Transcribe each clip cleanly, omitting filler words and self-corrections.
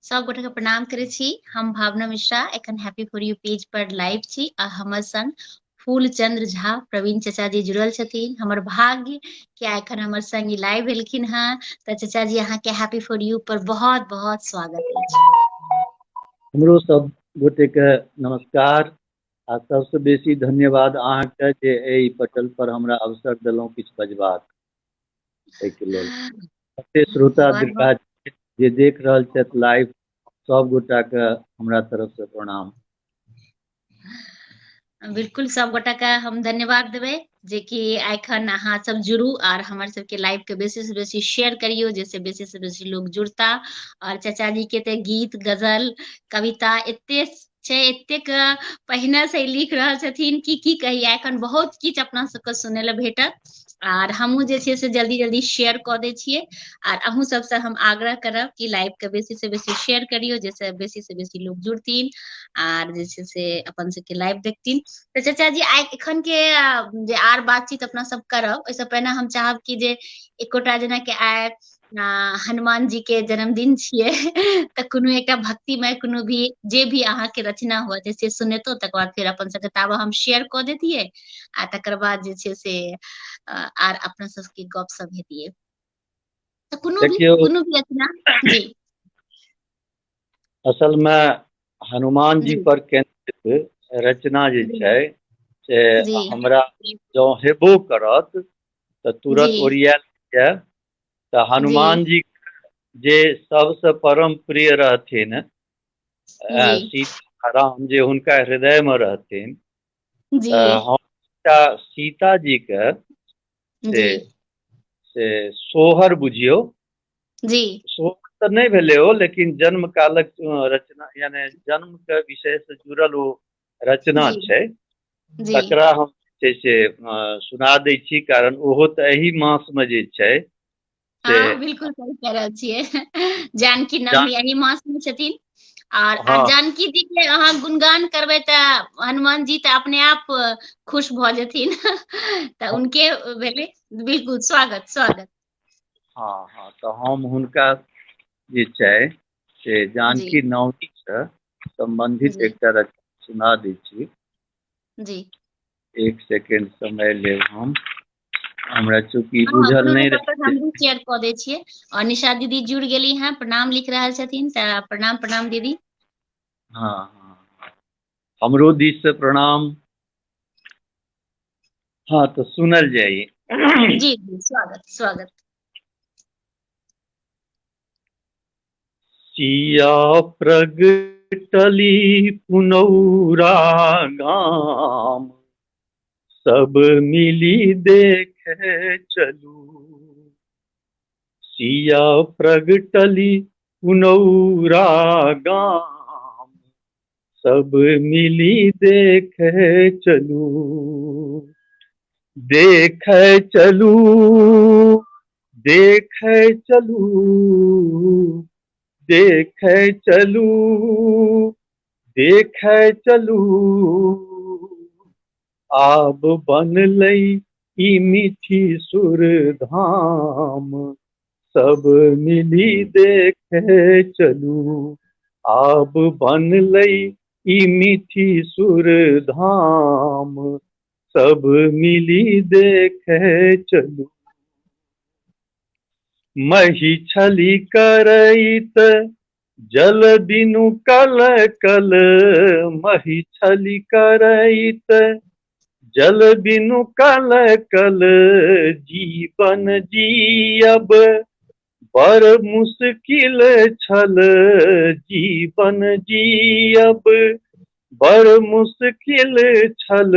सब गोटे के प्रणाम करे छी। हम भावना मिश्रा एखन हैप्पी फॉर यू पेज पर लाइव छी आ हमर संग फूल चंद्र झा प्रवीण चाचा जी जुड़ल छथिन। हमर भाग्य कि एखन हमर संग ई लाइव भेलखिन हँ। तऽ चाचा जी अहाँ के हैप्पी फॉर यू पर बहुत बहुत स्वागत अछि। हमरो सब गोटे के नमस्कार आ सबसे बेसी धन्यवाद अहाँके जे एहि पटल पर हमरा अवसर देलहुँ किछु बजबाक एहिके लेल। कते श्रोता बहुत दीर्घा जे देख रहल छथि लाइव, सब गोटा के हमरा तरफ से प्रणाम। बिल्कुल सब गोटा के हम धन्यवाद देबै जे कि एखन अहाँ सब जुड़ू आर हमर सबके लाइव के बेसी से बेसी शेयर करियो, जैसे बेसी से बेसी लोग जुड़ता। और चाचा जी के ते गीत गजल कविता एते छै, एतेक पहिने से लिख रहल छथिन कि की कही। एखन बहुत किछु अपना सबके सुनै लए भेटत आर हमहूँ जे छै से जल्दी जल्दी शेयर कऽ दै छियै। आर अहूँ सबसे हम आग्रह करब कि लाइव के बेसी से बेसी शेयर करियो, जैसे बेसी से बेसी लोग जुड़तीन आर जे छै से अपन सबके लाइव देखथिन। तऽ चाचा जी आइ एखन के जे आर बातचीत अपना सब करब, ओहिसँ पहिने हम चाहब कि जे एकोटा जेना कि आइ हनुमान जी के जन्मदिन छियै तऽ कोनो एकटा भक्तिमय कोनो भी जे भी अहाँके रचना हुआ से सुनेतो, तकर बाद फिर अपन सबके ताबा हम शेयर कऽ देतियै आ तकर बाद जे छै से आर अपना सबके गप सप हेतियै। तऽ देखियौ, कोनो भी रचना जी असल में हनुमान जी जी पर केंद्रित रचना जे जी छै से जी हमरा जँ हेबो करत तऽ जी तुरंत ओरियाल जाय। तऽ जी हनुमान जी जे सबसे परम प्रिय रहथिन, जी सीता राम जे हुनका हृदय में रहथिन, जी तऽ हम सीता जी के जी से सोहर बुझियौ। जी सोहर तऽ नहीं भेलै ओ, लेकिन जन्म कालक रचना, यानी जन्म के विषय से जुड़ल ओ रचना जी छै। जी तकरा हम जे छै से सुना दै छी, कारण ओहो तऽ एही मास में जे छै से हाँ बिल्कुल सही कह रहल छियै। जानकी जान नवमी यही मास में छथिन और हाँ, जानकी जी के अहाँ गुणगान करबै तऽ हनुमान जी तऽ अपने आप खुश भऽ जेथिन तऽ उनके भेलै। बिल्कुल स्वागत स्वागत। हाँ हाँ, तऽ हम हुनका जे छै से जी जानकी नवमी से संबंधित जी एकटा रचना सुना दै छी। जी एक सेकेंड समय लेब हम, हमरा चूँकि हाँ बुझल कोनो नहीं नहीं, तब तक रहे। हम भी शेयर कऽ दै छियै। और निशा दीदी जुड़ गेली हैं, प्रणाम लिख रहल छथिन, तऽ प्रणाम प्रणाम दीदी। हाँ हाँ, हमरो दिस से प्रणाम। हाँ, तो सुनल जाइए। जी जी स्वागत स्वागत। सिया प्रगटली पुनौरा गाम, सब मिली देखे चलू। सिया प्रगटली पुनौरा गाम, सब मिली देखे चलू। देखे चलू, देखे चलू, देखे चलू, देखे चलू। आब बनलै ई मीठी सुर धाम, सब मिली देखे चलू। आब बनलै ई मीठी सुर धाम, सब मिली देखे चलू। मही छली करैत जल बिनु कल कल, मही छली करैत जल बिनु कल कल, जीवन जियब बड़ मुश्किल छल, जीवन जियब बड़ मुश्किल छल।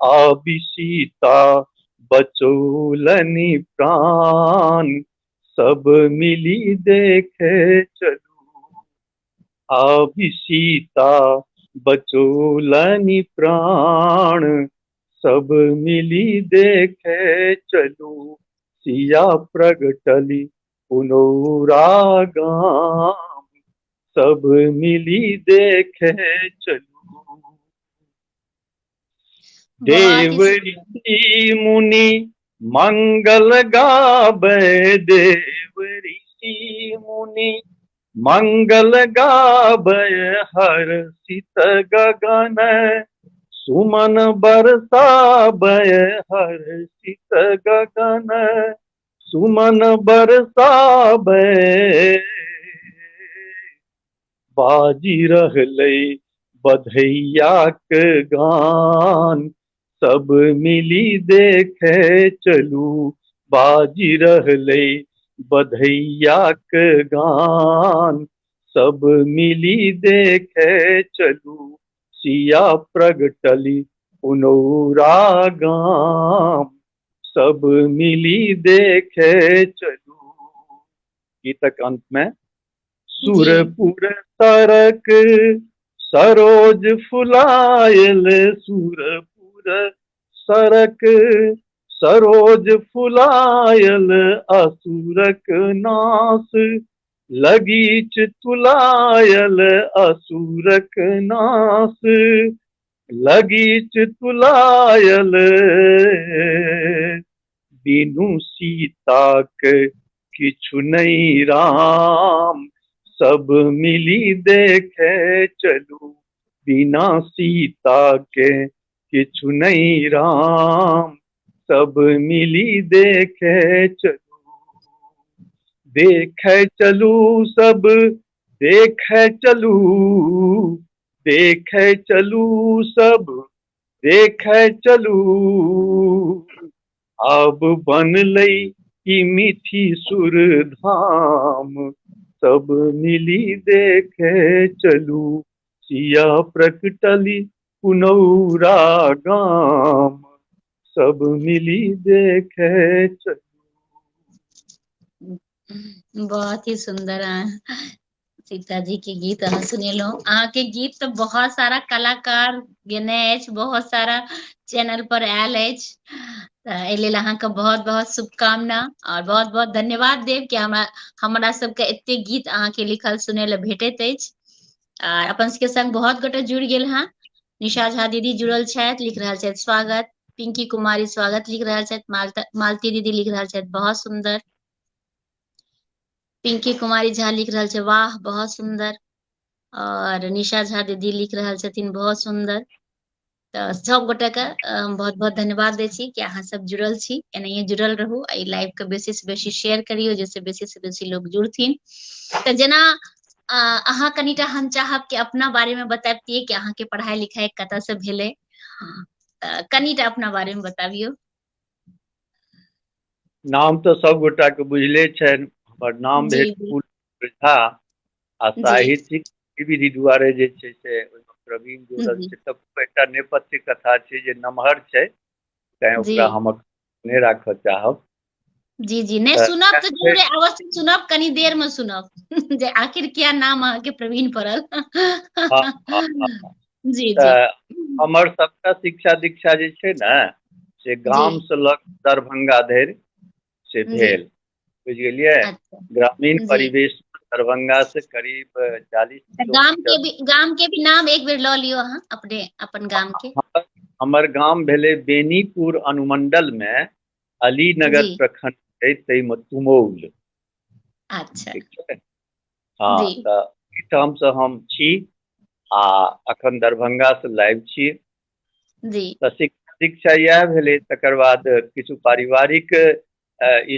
आबि सीता बचौलनि प्राण, सब मिली देखे चलू। आबि सीता बचौलनि प्राण, सब मिली देखे चलू। सिया प्रगटली पुनौरा गाम, सब मिली देखे चलू। बहुत ही देव ऋषि मुनि मंगल गाबै, देव ऋषि मुनि मंगल गावय हर्षित गगन सुमन बरसावय हर्षित गगन सुमन बरसावय बाजी रहलै बधैयाक गान सब मिली देखे चलू बाजी रहलै बधैयाक गान सब मिली देखे चलू सिया प्रगटली पुनौरा गाम सब मिली देखे चलू। गीतक अंत में जी सुरपुर सरक सरोज फुलायल सुरपुर सरक सरोज फुलायल असुरक नाश लगीच तुलायल असुरक नाश लगीच तुलायल बिनु सीताक किछु नहीं राम सब मिली देखे चलू बिना सीता के किछु नहीं राम सब मिली देखे चलू देखे चलू सब देखे चलू देखे चलू सब देखे चलू अब बनलै ई मीठी सुर धाम सब मिली देखे चलू सिया प्रकटली पुनौरा गाम सब मिली देखे चलू। बहुत ही सुंदर सीता जी के गीत अहाँ सुनेलहुँ। अहाँ के गीत तो बहुत सारा कलाकार गेने अछि, बहुत सारा चैनल पर आयल अछि, एहि लेल अहाँके बहुत बहुत शुभकामना और बहुत बहुत धन्यवाद देव कि हमरा सबके एते गीत अहाँके लिखल सुनै ले भेटैत अछि। आ अपन सबके संग बहुत गोटे जुड़ि गेल हैं। निशा झा दीदी जुड़ल छथि, लिख रहल छथि स्वागत। पिंकी कुमारी स्वागत लिख रहल छथि। मालती दीदी लिख रहल छथि बहुत सुंदर। पिंकी कुमारी झा लिख रहल छै वाह बहुत सुंदर। और निशा झा दीदी लिख रहल छथिन बहुत सुंदर। तो सब गोटे के बहुत बहुत धन्यवाद दै छी कि अहाँ सब जुड़ल छी, एनाहिए जुड़ल रहू। एहि लाइव के बेसी से बेसी शेयर करियो जैसे बेसी से बेसी लोग जुड़थिन। तो जेना अहाँ कनिटा हम चाहब कि अपना बारे में बताबितियै कि अहाँ के पढ़ाई लिखाई कतऽ से भेलै, कनिटा अपना बारे में बताबियो। नाम तो सब गोटा के बुझले छनि, हमर नाम जी भेल जी फूल झा आ जी साहित्यिक गतिविधि दुआरे जे छै से ओहिमे प्रवीण जुड़ल जी छै। तऽ एकटा नेपथ्य कथा छै जे नमहर छै तैं जी ओकरा हम नहि राखऽ चाहब। जी जी नहीं सुनब तो जरूर अवश्य सुनब, कनी देर में सुनब जे आखिर क्या नाम अहाँ के प्रवीण पड़ल। हाँ, हाँ, हाँ। जी जी तऽ हमर सबटा शिक्षा दीक्षा जे छै ने से जी गाम से लग दरभंगा धरि से जी भेल, बुझ गेलियै। अच्छा ग्रामीण जी। परिवेश दरभंगा से करीब 40 किलोमीटर। गाम के भी नाम एक बेर लऽ लियो अहाँ अपने अपन गाम के। हमर गाम भेलै बेनीपुर अनुमंडल में अलीनगर जी प्रखंड छै, ताहिमे तुमौल। अच्छा ठीक छै, हाँ। जी तऽ एहिठाम से हम छी आ अखन दरभंगा से लाइव छी। जी तऽ शिक्षा इएह भेलै। तकर बाद किछु पारिवारिक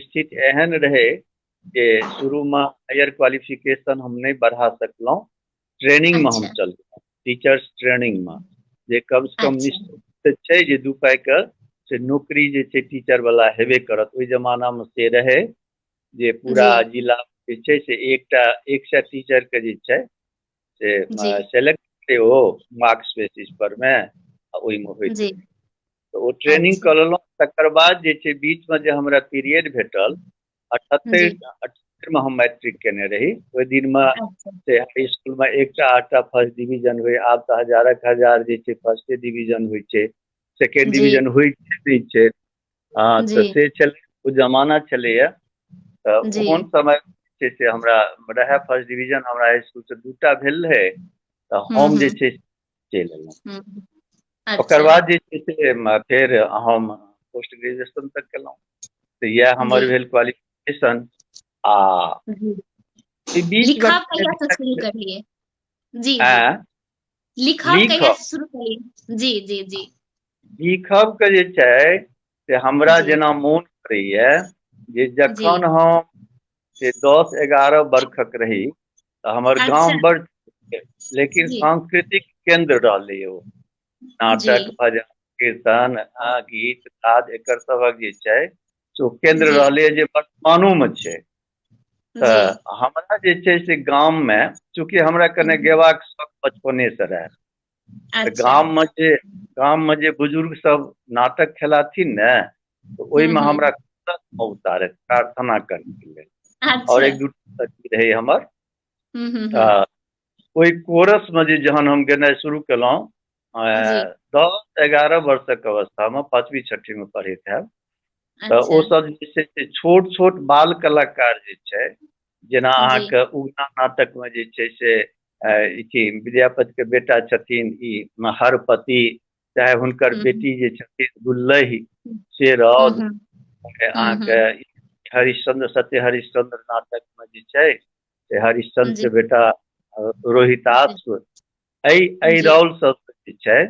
स्थिति एहन रहै जे शुरू में हायर क्वालिफिकेशन हम नहीं बढ़ा सकलहुँ। ट्रेनिंग में हम अच्छा चललहुँ, टीचर्स ट्रेनिंग में, जे कम से कम अच्छा निश्चित छै जे 2 पाई के से नौकरी जे छै टीचर वाला हेबे करत। ओहि जमाना में से रहै जे पूरा जी जिला जे छै से 100 टीचर के जे छै से जी सेलेक्ट ओ मार्क्स बेसिस पर में ओहिमे होइत जी रहै। तऽ ओ ट्रेनिंग अच्छा कऽ लेलहुँ। तकर बाद जे छै बीच में जे हमरा पीरियड भेटल 78 जी 78 में हम मैट्रिक केने रही। ओहि दिन में अच्छा से हाई स्कूल में एकटा आधटा फर्स्ट डिवीजन होय, आब तऽ हजारक हजार जे छै फर्स्टे डिवीजन होइ छै, सेकेंड जी डिवीजन होइ नहि छै। हाँ, जी तऽ से छलै, ओ जमाना छलैया। तऽ जी ओहन समय छै से हमरा रहै फर्स्ट डिवीजन, हमरा स्कूल से 2टा भेल रहै। तऽ हम जे छै चलि एलहुँ। हम्म ओकर अच्छा बाद जे छै से फेर हम पोस्ट ग्रेजुएशन तक केलहुँ। तऽ इएह जी हमर भेल क्वालिफिकेशन। आ जी। ई बीच लिखब वक्त कहिया से शुरू करिए? जी जी। आ लिखब कहिया लिखब से शुरू करिए? जी जी जी। लिखब के जे छै से हमरा जी जेना मोन करैया जे जी। जखन हम से 10-11 वर्षक रही तऽ हमर अच्छा। गाम बड़ छोट, लेकिन जी सांस्कृतिक केंद्र रहलै ओ। जी नाटक, भजन, कीर्तन, गीत नाद एकर सभक जे छै से ओ केंद्र जी रहलै जे वर्तमानोमे छै। जी। तऽ हमरा जे छै से गाममे, चूँकि हमरा कने हम्म, गेबाक शौक बचपनेसँ रहए, तऽ अच्छा। गाममे जे बुजुर्ग सब नाटक खेलाथिन ने, तऽ ओहिमे हमरा हम्म। उतारे प्रार्थना करके लेल, और अच्छा। एक दूटा सखी रही हमर। हम्म। ओहि कोरसमे जहन हम गेनाइ शुरू केलहुँ, जी। 10-11 वर्षक अवस्थामे, 5वीं 6वीं में पढ़ैत हैब, तऽ अच्छा। ओ सब जे छै से छोट छोट बाल कलाकार जे छै, जेना जी। अहाँके उगना नाटकमे जे छै से विद्यापति के बेटा छथिन ई हरपति, चाहे हुनकर हम्म बेटी जे छथिन दुल्लहि से रौद, हम्म अहाँके हरिश्चंद्र सत्य हरिश्चंद्र नाटकमे जे छै से हरिश्चंद्र जी के बेटा जी रोहिताश्व, एहि जी। रौल सब जे छै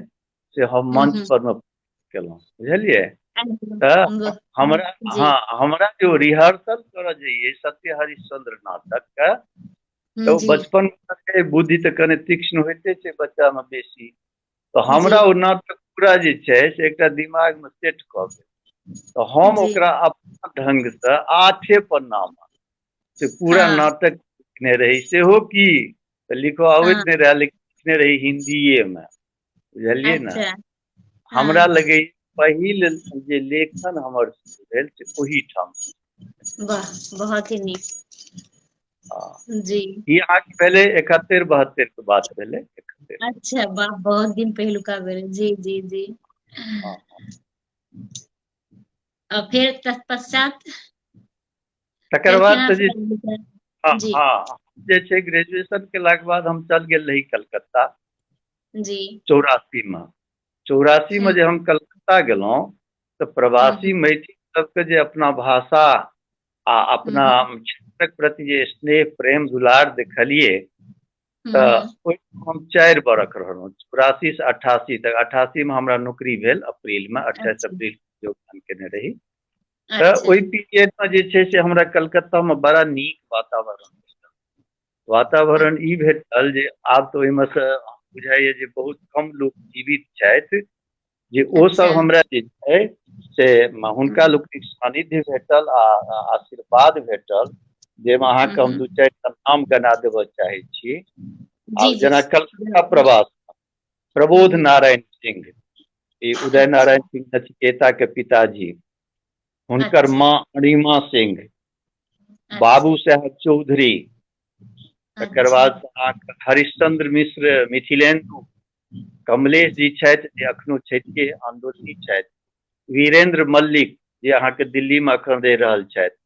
से हम मंच हम्म। पर में केलहुँ, बुझलियै। तऽ हमरा, जी। हाँ, हमरा जो रिहर्सल करऽ जाइए सत्य हरिश्चंद्र नाटक के, तो जी बचपन के बुद्धि तऽ कने तीक्ष्ण होइते छै बच्चा में बेसी, तो जी हमरा ओ नाटक पूरा जे छै से एकटा दिमाग में सेट कऽ गेल। तऽ हम जी। ओकरा अपना ढंग से 8 पन्ना में से पूरा हाँ नाटक लिखने रही, सेहो की तऽ लिखऽ हाँ। अबैत नहीं रहे, लेकिन लिखने रही हिंदीए में, बुझलियै ने। अच्छा। हमरा हाँ। लगे पहिल जे लेखन हमर भेल से ओहीठाम। वाह, बहुत ही नीक। हाँ, जी। ई अहाँके भेलै 71-72 के बात भेलै, 71। अच्छा, वाह, बहुत दिन पहलुका बेर। जी जी जी। हाँ, और फिर तत्पश्चात तकर फिर बाद केना से से आगे हाँ, बढ़े? जी हाँ, जे छै ग्रेजुएशन केलाक बाद हम चल गेल रही कलकत्ता जी। 84 में। 84 में हम्म जे हम कलकत्ता गेलहुँ, तऽ प्रवासी हम्म मैथिल सबके जे अपना भाषा आ अपना हम्म क्षेत्रक प्रति जे स्नेह प्रेम दुलार देखलियै, तऽ हम्म। ओहिठाम हम 4 बरख रहलहुँ, 84 से 88 तक। 88 में हमरा नौकरी भेल, अप्रैल में, 28 अच्छा अप्रैल के योगदान केने रही। तऽ अच्छा। ओहि पीरियड में जे छै से हमरा कलकत्ता में बड़ा नीक वातावरण भेटल। वातावरण ई भेटल जे आब तऽ ओहिमे से बुझाइए जे बहुत कम लोक जीवित छथि, जे ओ अच्छा। सब हमरा जे छै से हुनका हम्म, लोकनिक सानिध्य भेटल आ आशीर्वाद भेटल, जाहिमे अहाँके हम हम्म। 2-4 टा नाम गना देबऽ चाहै छी। जी आब जी। जेना कलकत्ता बिल्कुल। प्रवास, प्रबोध हम्म। नारायण सिंह, ई उदय अच्छा नारायण सिंह नचिकेता के पिताजी, हुनकर अच्छा। माँ अणिमा सिंह, अच्छा बाबू साहेब चौधरी, तकर अच्छा। बाद अहाँके हरिश्चंद्र मिश्र मिथिलेन्दु, कमलेश जी छथि जे अखनो छैथिए आंदोलनी छथि, वीरेंद्र मल्लिक जे अहाँके दिल्ली में अखन रहि रहल छथि,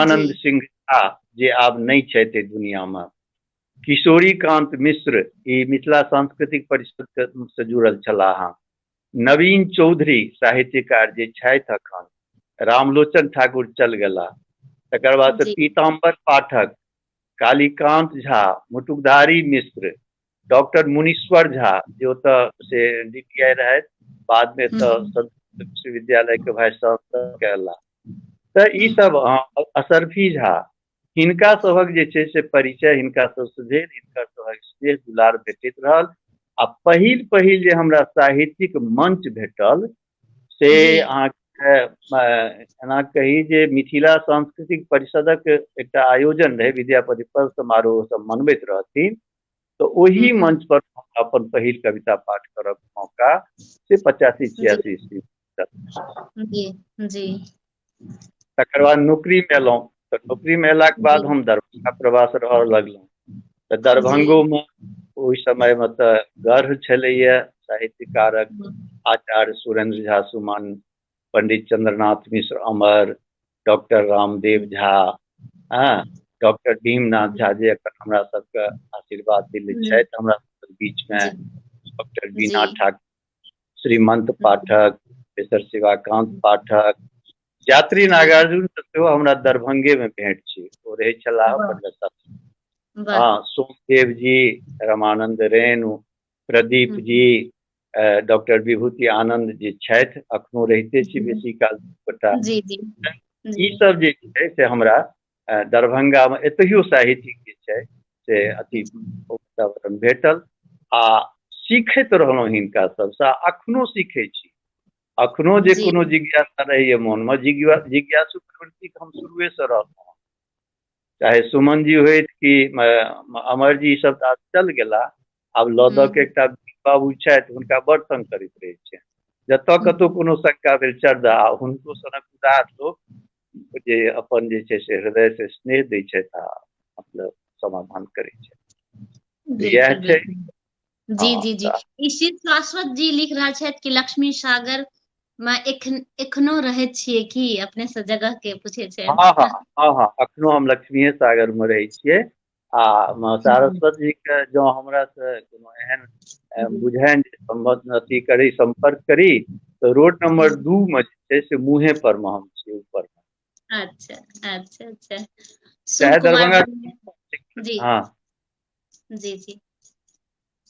जी ब्रह्मानंद सिंह झा जे आब नहि छथि एहि दुनिया में, किशोरी कांत मिश्र, ई मिथिला सांस्कृतिक परिषद से जुड़ल छलाह, नवीन चौधरी साहित्यकार जे छथि अखन, रामलोचन ठाकुर चल गेला, तकर बाद से जी। पीताम्बर पाठक, कालीकांत झा, मुटुकधारी मिश्र, डॉक्टर मुनीश्वर झा जे ओतऽ से DPI रहथि, बाद में तऽ हम्म संस्कृत विश्वविद्यालय के वाइस चांसलर कयला। तऽ ई सब हम्म। असरफी झा, हिनका सभक जे छै से परिचय हिनका सबसँ भेल, हिनकर सभक स्नेह दुलार भेटैत रहल। आ पहिल पहिल जे हमरा साहित्यिक मंच भेटल से जी अहाँके एना कही जे मिथिला सांस्कृतिक परिषदक एकटा आयोजन रहै, विद्यापति पर्व समारोह सब मनबैत रहथिन, तऽ ओही हम्म। मंच पर अपन पहिल कविता पाठ करब मौका से 85-86 जी ईस्वी। जी जी। तकर बाद नौकरी में एलहुँ, तऽ नौकरी में अयलाके जी बाद हम दरभंगा प्रवास रहऽ लगलहुँ। तऽ जी। दरभंगोमे ओहि समयमे तऽ गर्व छलैए साहित्यकारक, आचार्य सुरेंद्र झा सुमन, पंडित चंद्रनाथ मिश्र अमर, डॉक्टर रामदेव झा, हाँ, डॉक्टर भीमनाथ झा जे एखन हमरा सबके आशीर्वाद दिले जी छथि हमरा सबके बीच में, जी डॉक्टर जी बीना ठाकुर, श्रीमंत पाठक, प्रोफेसर शिवाकांत पाठक, यात्री जी नागार्जुन से सेहो हमरा दरभंगे में भेंट छी। ओ रहे छलाह वाह अपन रचा। वाह हाँ, सोमदेव जी, रमानंद रेणु, प्रदीप जी, डॉक्टर विभूति आनंद जी छथि, अखनो रहिते छी बेसी काल गोटा। जी जी ई जी सब जे छै से हमरा दरभंगा में एतहियो साहित्यिक जे छै से अति वातावरण भेटल आ सीखैत रहलहुँ हिनका सबसँ, अखनो सीखै छी। अखनो जे जी कोनो जिज्ञासा रहैए मोनमे, जिज्ञासु प्रवृत्तिके हम शुरुएसँ रहलहुँ। चाहे सुमन जी होइत कि अमर जी सब तऽ आब चल गेला, आब लऽ के एकटा बाबू छथि, हुनका बड़ तंग करैत रहै छै। जतऽ कतहु कोनो शंका भेल चर्चा, हुनको सनक उदार लोक जे अपन जे छै से हृदय से स्नेह दै छथि आ मतलब समाधान करै छथि। इएह बिल्कुल छै। बिल्कुल जी हाँ जी जी। ईशित शाश्वत जी लिख रहल छथि कि लक्ष्मी सागर में एखनो रहैत छियै कि, अपने से जगह के पूछे छै। हाँ हाँ हाँ हाँ, अखनो हम लक्ष्मीए सागर में रहै छियै। आ सारस्वत जी के जँ हमरा से कोनो एहन बुझाइन जे अथी करी, संपर्क करी, तो रोड नंबर 2 में जे छै से मुँहे पर में हम छी, ऊपर में। अच्छा अच्छा अच्छा। शुभ चाहे कुमार दरभंगा। जी हाँ जी जी।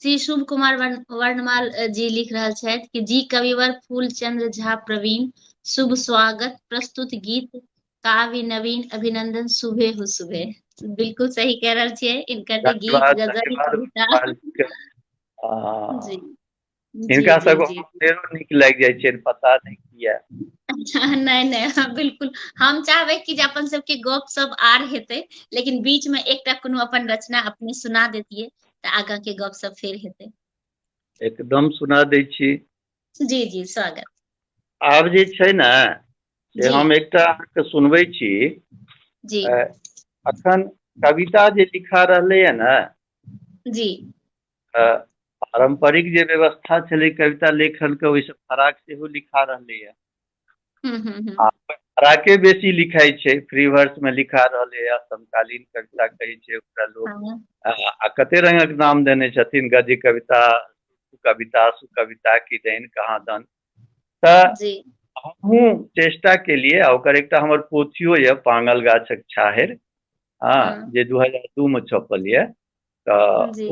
श्री शुभ कुमार वर्णमाल जी लिख रहल छथि कि जी कविवर फूलचंद्र झा प्रवीण, शुभ स्वागत प्रस्तुत गीत काव्य नवीन अभिनंदन सुबह हो सुबह। बिल्कुल सही कह रहल छियै, इनकर जे गीत धन्यवाद गजल धन्यवाद कविता। गोपाल जी के। जी जी हिनका जी सबके जी। मंदिरो नीक लागि जाइ छै, पता नहीं किया। नहीं नहीं हाँ, बिल्कुल हम चाहबै कि जे अपन सबके गप सब आर हेतै, लेकिन बीच में एकटा कोनो अपन रचना अपने सुना देतियै तऽ आगाँ के गप सब फेर हेतै। एकदम सुना दै छी। जी जी स्वागत। आब जे छै ने से जी हम एकटा अहाँके सुनबै छी। जी अखन कविता जे लिखा रहलैए ने, जी पारंपरिक जे व्यवस्था छलै कविता लेखनके, ओहिसँ फराक सेहो लिखा रहलैए। आ फराके बेसी लिखाइ छै, फ्री वर्स में लिखा रहलैए, समकालीन कविता कहै छै ओकरा लोक। हाँ आ कते रंगक नाम देने छथिन, गद्य कविता, कविता, सुकविता, किदैन कहाँ दन। तऽ जी हमहूँ चेष्टा केलियै, आ ओकर एकटा हमर पोथियो यए, पांगल गाछक छाहरि, हाँ, हाँ जे 2002 में छपल यए। तऽ जी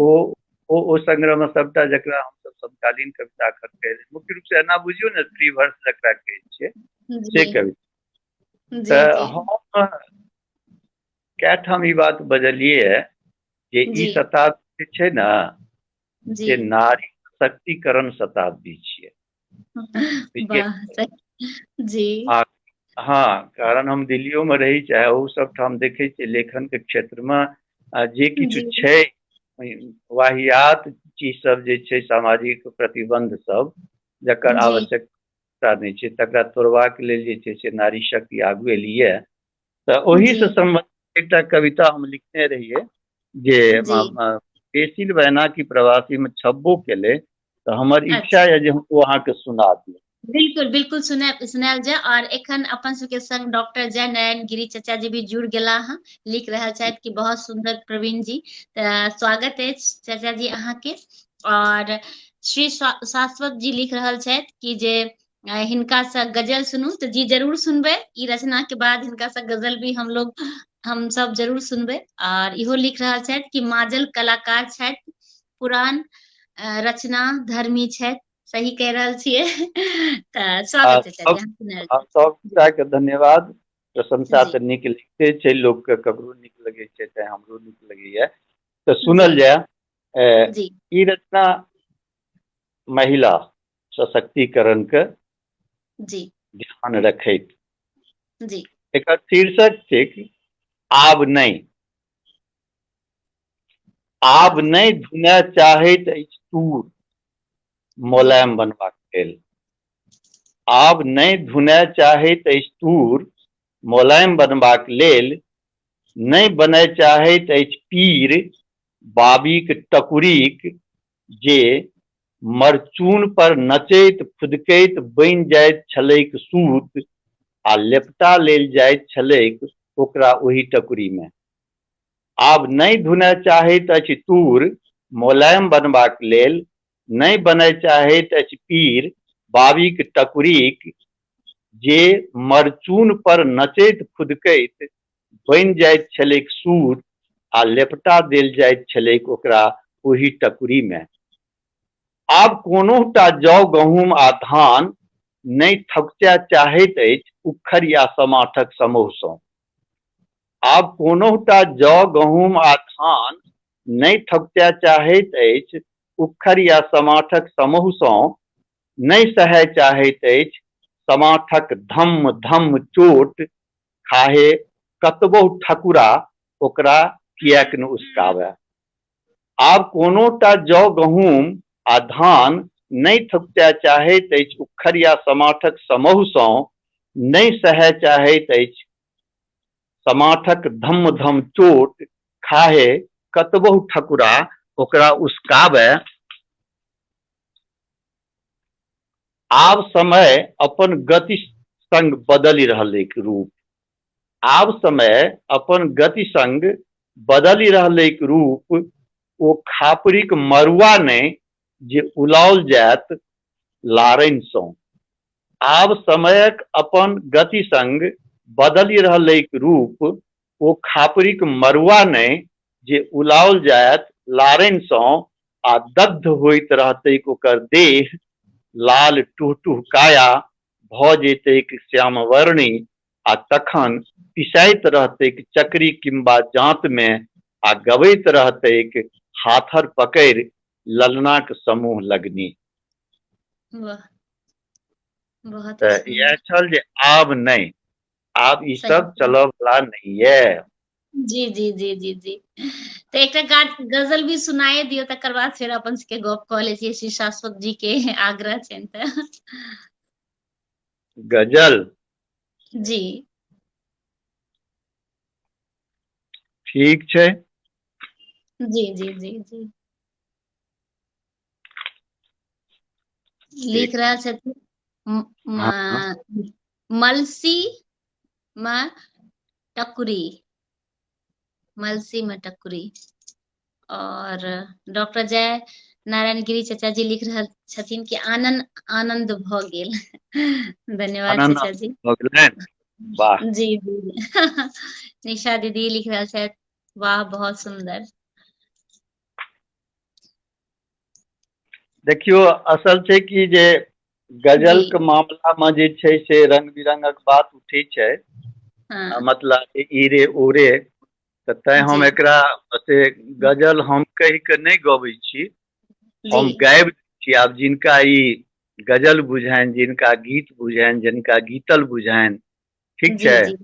ओ संग्रह में सबटा, जकरा हमसब समकालीन कविता कहै, मुख्य रूप से एना बुझियौ ने, फ्री वर्स जकरा कहै छियै से जी कविता। जी तऽ जी हम कए ठाम ई बात बजलियै जे ई जी शताब्दी छै ने जी से नारी शक्तिकरण शताब्दी छियै। बुझलियै? वाह सही जी आ हाँ, कारण हम दिल्लियो में रही, चाहे ओ सब ठाम देखै छियै लेखन के क्षेत्र में जे किछु जी छै वाहियात चीज सब जे छै, सामाजिक प्रतिबंध सब, जकर जी आवश्यकता नहीं छै, तकरा तोड़बाक लेल जे छै से नारी शक्ति आगू एलियै। तऽ जी ओहिसँ सम्बन्धित एकटा कविता हम लिखने रहियै, जे जी बेसिल बहना की प्रवासी में छपबो केलै। तऽ हमर इच्छा अच्छा यए जे हम ओ अहाँके सुना दी। बिल्कुल बिल्कुल सुनायल जाय। और एखन अपन सबके संग डॉक्टर जय नयन गिरी चाचा जी भी जुड़ गेला हँ, लिख रहल छथि कि बहुत सुंदर प्रवीण जी, तऽ स्वागत अछि चाचा जी अहाँके। और श्री शाश्वत जी लिख रहल छथि कि जे हिनका से गजल सुनू, तऽ जी जरूर सुनबै। ई रचना के बाद हिनका से गजल भी हम सब जरूर सुनबै। और इहो लिख रहल छथि कि माजल कलाकार छथि, पुरान रचना धर्मी छथि। सही कह रहल छियै। तऽ स्वागत छै चाचा जी, अहाँ सुनायल हम जाय। सब गोटाके धन्यवाद। प्रशंसा जी तऽ नीक लिखते छै, लोकके ककरो नीक लगै छै, चाहे हमरो नीक लगैए। तऽ जी सुनल जाय। जी ई रचना महिला सशक्तिकरणके जी ध्यान रखैत, जी एकर शीर्षक थिक आब नहि। आब जी नहि धुनय चाहैत अछि तूर, जी मोलायम बनबाक लेल। आब नहि धुनय चाहैत अछि तूर, मोलायम बनबाक लेल। नहि बनय चाहैत अछि पीर, बाबीक टकुरीक, जे मरचून पर नचैत फुदकैत बनि जाइत छलैक सूत, आ लेपटा लेल जाइत छलैक ओकरा ओहि टकुरी में। आब नहि धुनय चाहैत अछि तूर, मोलायम बनबाक लेल। नहि बनय चाहैत अछि पीर, बाबीक टकुरीक, जे मरचून पर नचैत फुदकैत बनि जाइत छलैक सूर आ लेपटा देल जाइत छलैक ओकरा ओही टकुरी में। आब कोनोटा जौ गहूम आ धान नहीं थकुचय चाहैत अछि उखड़ या समाठक समूह सँ। आब कोनोटा जौ गहूम आ धान नहीं थकुचय चाहैत अछि उखड़ या समाठक समूह सँ, नहीं सहय चाहैत अछि समाठक धम धम चोट, खाहे कतबो ठकुरा ओकरा किएक न उसकावै। आब कोनोटा जौ गहूम आ धान नहीं थकुचय चाहैत अछि उखड़ या समाठक समूह सँ, नहीं सहय चाहैत अछि समाठक धम धम चोट, खाहे कतबो ठकुरा ओकरा उसकावै। आब समय अपन गति संग बदलि रहलैक रूप। आब समय अपन गति संग बदलि रहलैक रूप। ओ खापरिक मरुआ नहीं जे उलाओल जायत लारनि सँ। आब समयक अपन गति संग बदलि रहलैक रूप। ओ खापरिक मरुआ नहीं जे उलाओल जायत लारनि सँ, आ दग्ध होइत रहतैक ओकर देह, लाल टुह काया भऽ जैतैक श्यामवर्णी, आ तखन पिसैत रहतैक चक्री किंबा जांत में, आ गबैत रहतैक हाथर पकड़ि ललनाक समूह लगनी। वाह, बहुत ही तऽ इएह सुंदर। छल जे आब नहीं, आब ई सही सब चलऽ वाला नहीं है। जी जी जी जी जी। तो एक गजल भी सुनाए दियो, तकर बाद फिर अपन सबके गप कऽ लै छियै, श्री शाश्वत जी के आग्रह छनि तऽ। गजल जी ठीक छै। जी जी जी जी। लिख रहल छथिन हाँ मलसी में टकुरी, मलसी में टकुरी। और डॉक्टर जय नारायण गिरी चाचा जी लिख रहल छथिन कि आनंद आनंद भ गेल। धन्यवाद आनंद चाचा जी। भऽ गेलनि। वाह, जी जी निशा दीदी लिख रहल छथि, वाह बहुत सुंदर। देखियो असल छै कि जे जी गजल के मामला में जे छै से रंग बिरंगक बात उठै छै। हाँ मतलब ई रे ओ रे, तऽ तैं जी हम एकरा से गजल हम कहि के नहीं गबै छी, जी हम गाबि छी। आब जिनका ई गजल बुझाइन, जिनका गीत बुझाइन, जिनका गीतल बुझाइन, ठीक जी छै। जी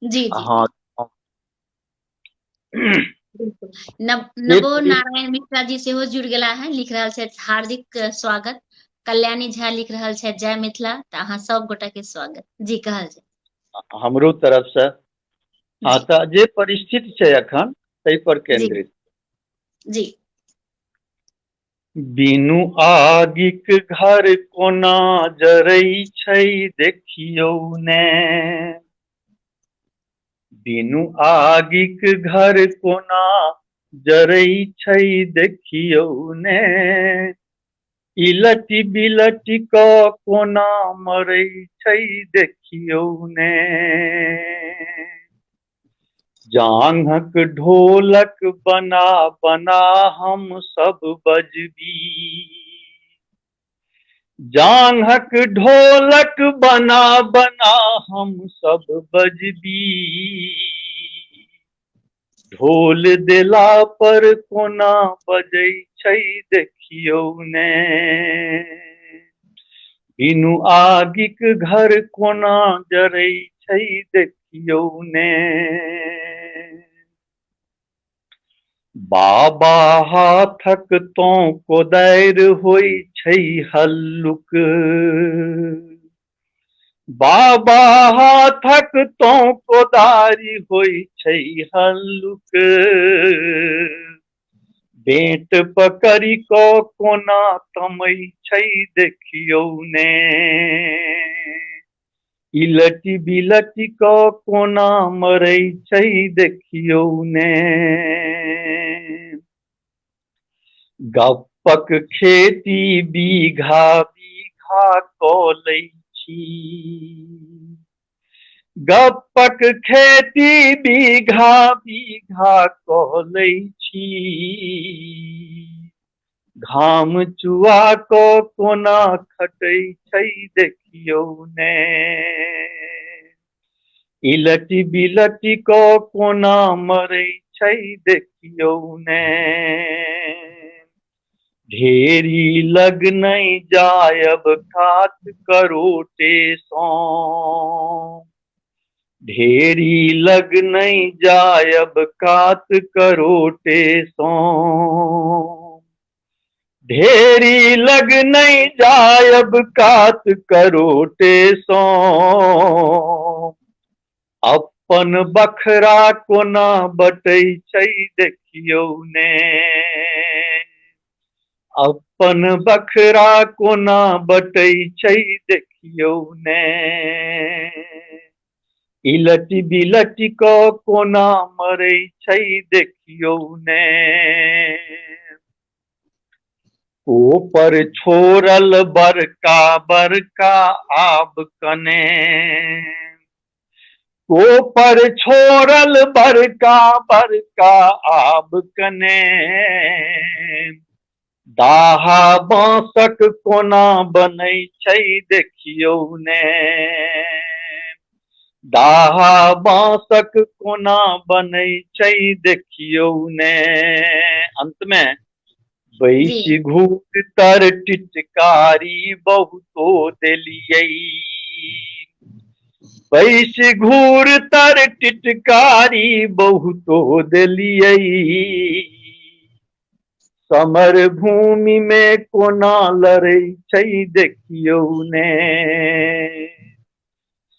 जी जी हाँ बिल्कुल। नवो जे नारायण मिश्रा जी सेहो जुड़ गेला है, लिख रहल छथि हार्दिक स्वागत। कल्याणी झा लिख रहल छथि जय मिथिला। तऽ अहाँ सब गोटा के स्वागत जी कहल जाय। हमरो तरफ से। हाँ जी तऽ जे परिस्थिति छै अखन ताहि पर जी केंद्रित। जी। बिनु आगिक घर कोना जरै छै देखियौ ने, बिनु आगिक घर कोना जरै छै देखियौ ने, इलटि बिलटि कऽ कोना मरै छै देखियौ ने, जांघक ढोलक बना बना हम सब बजबी, जांघक ढोलक बना बना हम सब बजबी, ढोल देला पर कोना बजै छै देखियौ ने, बिनु आगिक घर कोना जरै छै देखियौ ने, बाबा हाथक तो कोदारि होइ छै हल्लुक, बाबा हाथक तो कोदारि होइ छै हल्लुक, बेंट पकड़ि कऽ कोना तमै छै देखियौ ने, इलटि बिलटि कऽ कोना मरै छै देखियौ ने, गप्पक खेती बीघा बीघा कऽ लै छी। गप्पक खेती बीघा बीघा कऽ लै छी। घाम चुआ कऽ कोना खटै छै देखियौ ने। इलटि बिलटि कऽ कोना मरै छै देखियौ ने। ढेरी लग नहीं जायब कात करोटे सँ। ढेरी लग नहीं जायब कात करोटे सँ। ढेरी लग नहीं जायब कात करोटे सँ। अपन बखरा कोना बटै छै देखियौ ने। अपन बखरा कोना बटै छै देखियौ ने। इलटि बिलटि कऽ कोना मरै छै देखियौ ने। ऊपर छोड़ल बड़का बड़का आब कने। ऊपर छोड़ल बड़का बड़का आब कने। दाहा बाँसक कोना बनै छै देखियौ ने। दाहा बाँसक कोना बनै छै देखियौ ने। अंत में जी बैसि घूर तर टिटकारी बहुतो देलियै। बैसि घूर तर टिटकारी बहुतो देलियै। समर भूमि में कोना लड़ै छै देखियौ ने।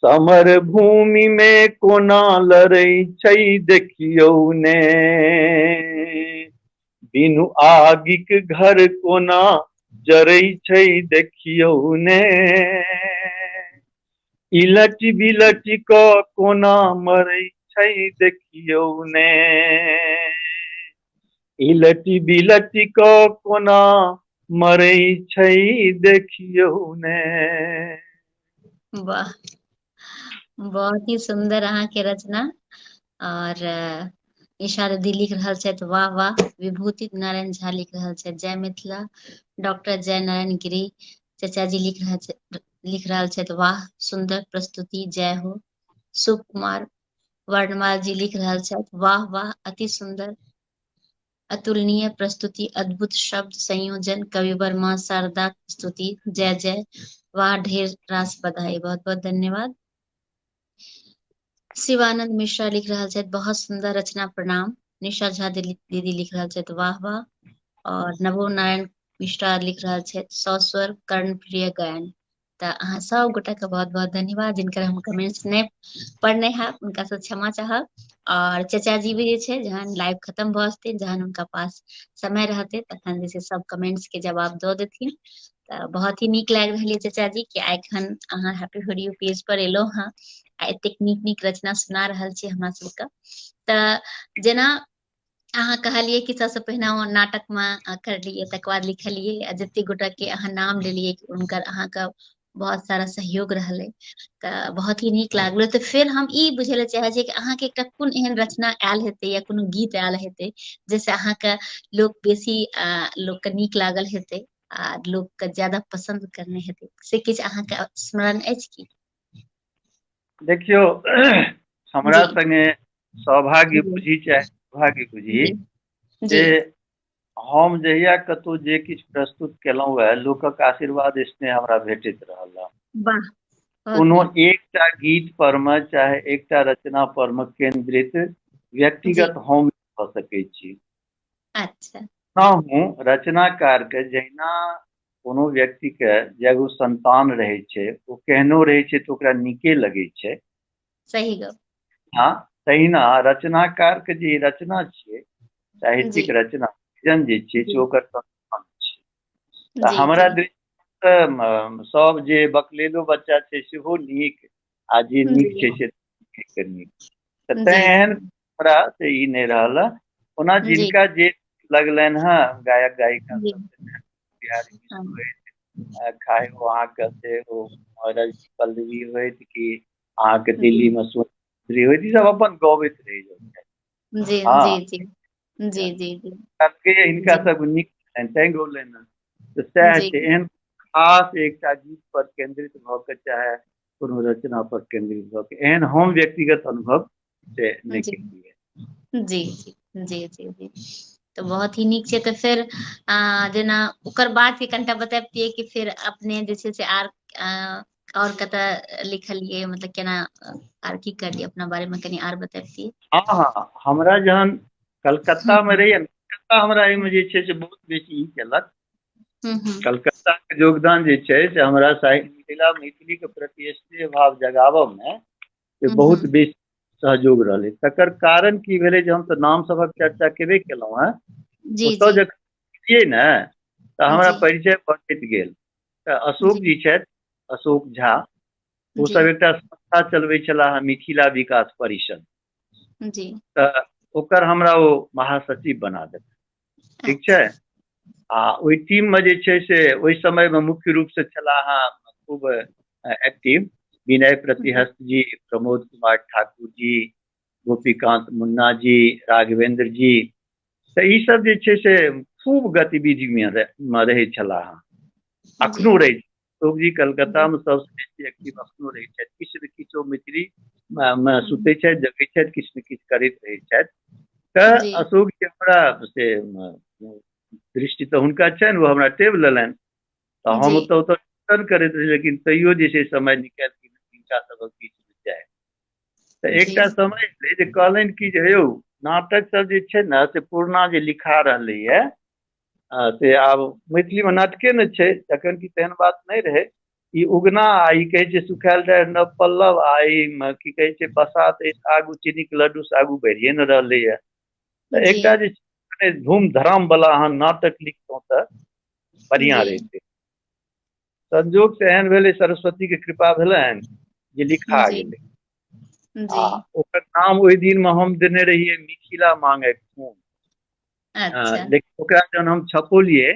समर भूमि में कोना लड़ै छै देखियौ ने। बिनु आगिक घर कोना जरै छै देखियौ ने। इलटि बिलटि कऽ कोना मरै छै देखियौ ने। इलटि बिलटि कऽ कोना मरै छै देखियौ ने। वाह, बहुत ही सुंदर अहाँ के रचना। और ईशा दीदी लिख रहल छथि वाह वाह। विभूति नारायण झा लिख रहल छथि जय मिथिला। डॉक्टर जय नारायण गिरी चाचा जी लिख रहल छथि वाह सुंदर प्रस्तुति जय हो। शुभ कुमार वर्णमाल जी लिख रहल छथि वाह वाह अति सुंदर अतुलनीय प्रस्तुति अद्भुत शब्द संयोजन कविवर माँ शारदा स्तुति जय जय वाह ढेर रास बधाई बहुत बहुत धन्यवाद। शिवानंद मिश्रा लिख रहल छथि बहुत सुंदर रचना प्रणाम। निशा झा दीदी लिख रहल छथि वाह वाह। और नवो नारायण मिश्रा लिख रहल छथि सस्वर कर्ण प्रिय गायन। तऽ अहाँ सब गोटा के बहुत बहुत धन्यवाद जिनकर हम कमेंट्स नहीं पढ़ने हैं उनका से क्षमा चाहब। और चाचा जी भी जे छै जहन लाइव खत्म भऽ जेतै जहन उनका पास समय रहते तखन जे छै सब कमेंट्स के जवाब दऽ देथिन। तऽ बहुत ही नीक लागि रहल है चाचा जी कि एखन अहाँ हैप्पी होरियो पेज पर एलहुँ हँ आ एतेक नीक नीक रचना सुना रहल छी हमरा सबके। तऽ जेना अहाँ कहलिए कि सबसे पहिने ओ नाटक में करलिए तकर बाद लिखलिए आ जते गोटा के अहाँ नाम लेलिए उनकर अहाँ के बहुत सारा सहयोग रहलै। तऽ बहुत ही नीक लागलो तऽ फेर हम ई बुझै लए चाहे छियै कि अहाँके एकटा कोन एहन रचना आयल हेतै या कोनो गीत आयल हेतै जैसे अहाँके लोक बेसी लोकके नीक लागल हेतै आ लोकके ज्यादा पसन्द करने हेतै से किछु अहाँके स्मरण अछि की? देखियो हमरा जी संगे सौभाग्य जी बुझी चाहे दुर्भाग्य बुझी जी जी जे हम जहिया कतहु जे किछु प्रस्तुत केलहुँ वए लोकक आशीर्वाद स्नेह हमरा भेटैत रहल हँ। वाह बहुत कोनो नीक एकटा गीत पर में चाहे एकटा रचना पर में केंद्रित जी व्यक्तिगत हम कऽ सकैत छी। अच्छा हूँ रचनाकार के जहिना कोनो व्यक्ति के जे एगो संतान रहे छै ओ केहनो रहे छै तो ओकरा नीके लगे छै। सही गप हाँ तहिना रचनाकार के जे रचना छियै जी साहित्यिक रचना सृजन जे छियै से जी ओकर संतान छियै। तऽ जी हमरा जी दृष्टि सँ सब जे बकलेलो बच्चा छै सेहो नीक आ जे नीक जी छै से नीक तऽ जी तें एहन हमरा से ई नहि रहल है। ओना जी जिनका जे लगलनि हैं गायक गायिका जी सब बिहारी हाँ, विश्व खाए अहाँके से ओ और पल्लवी होइत कि अहाँके दिल्ली में सोनी होइत, ई सब अपन गबैत रहि जाइत। जी जी हाँ, जी जी जी जी हिनका जी सब नीक तैं गौलनि हैं। तऽ सएह जी छै, एहन खास एकटा गीत पर केंद्रित भऽ के चाहे कोनो रचना पर केंद्रित भऽ के एहन हम व्यक्तिगत अनुभव से नहि जी केलियै। जी जी जी जी जी तो बहुत ही नीक छै। तऽ फिर जेना ओकर बाद के कनिटा बताबितियै कि फिर अपने जे छै से और कतऽ लिखलियै, मतलब केना आर की करलियै अपना बारे में कनी आर बताबितियै। हाँ हाँ, हमरा जहन कलकत्ता में रहियै, कलकत्ता हमरा एहिमे जे छै से बहुत बेसी ई केलक। कलकत्ता के योगदान जे छै से हमरा मैथिली के प्रति स्नेह भाव जगाबऽ में से बहुत बेसी सहयोग रहलै। तकर कारण की भेलै जे हम तऽ नाम सभक चर्चा केबे केलहुँ हैं, जी ओतऽ जी जखन गेलियै ने तऽ हमरा जी परिचय बढ़ैत गेल। तऽ अशोक जी जी छथि, अशोक झा, ओ जी सब एकटा संस्था चलबै छलाह मिथिला विकास परिषद। जी तऽ ओकर हमरा ओ महासचिव बना देलक, ठीक छै। अच्छा आ ओहि टीम में जे छै से ओहि समय में मुख्य रूप से छलाह खूब एक्टिव विनय प्रतिहस्त जी, प्रमोद कुमार ठाकुर जी, गोपीकांत मुन्ना जी, राघवेंद्र जी। तऽ ई सब जे छै से खूब गतिविधि में रहै छलाह, जी अखनो रहै छै। अशोक जी कलकत्ता जी में सबसे बेसी एक्टिव अखनो रहै छथि, किछु ने किछु ओ मैथिली में सुतै छथि, जगै छथि, किछु ने किछु करैत रहै छथि। तऽ जी अशोक जी हमरा से दृष्टि तऽ हुनका छनि, वो हमरा टेब लेलनि। तऽ हम जी ओतऽ करैत रही, लेकिन तैयो जे छै समय निकालि हिनका सबक बीच में जाय। तऽ जी एकटा समय छै जे कहलनि कि जे यौ नाटक सब जे छै ने से पुरना जे लिखा रहलैए से आब मैथिली में नाटके ने छै, तखन कि तेहन बात नहि रहै। ई उगना आ ई कहै छै सुखायल डारि नव पल्लव, आ ई की कहै छै बसात आगू चीनी के लड्डू से आगू बढ़िए ने रहलैए। तऽ जी एकटा जे धूम धड़ाम वाला अहाँ नाटक लिखतहुँ तऽ बढ़िआँ जी रहितै। संजोग से एहन भेलै, सरस्वती के कृपा भेलनि जे लिखा जी गेलै। आ जी ओकर नाम ओहि दिन में हम देने रहियै मिथिला मांगै खून। अच्छा लेकिन ओकरा जहन हम छपौलियै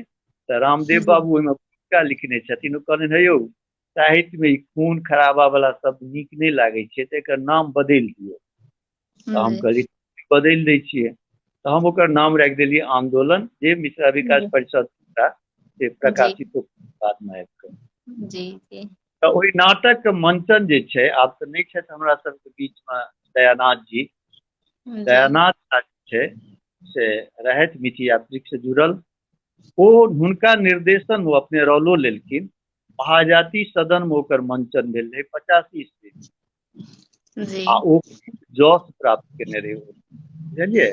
तऽ रामदेव जी बाबू ओहिमे भूमिका लिखने छथिन। ओ कहलनि हे यौ साहित्य में ई खून खराबा वाला शब्द नीक नहि लागै छै, तऽ एकर नाम बदलि दियौ। तऽ हम जी कहलियै बदलि दै छियै। तऽ हम ओकर नाम राखि देलियै आंदोलन, जे मिथिला विकास जी परिषद से जी प्रकाशित बाद में आबि कऽ। जी जी तऽ ओहि नाटक के मंचन जे छै, आब तऽ नहि छथि हमरा सबके बीच में दयानाथ जी। जी दयानाथ झा छै से रहथि मिथियात्रिक से जुड़ल। ओ हुनका निर्देशन ओ अपने रोलो लेलखिन। महाजाति सदन में ओकर मंचन भेल रहै 85 ईस्वी में। जी आ ओ जस प्राप्त केने रहै, बुझलियै।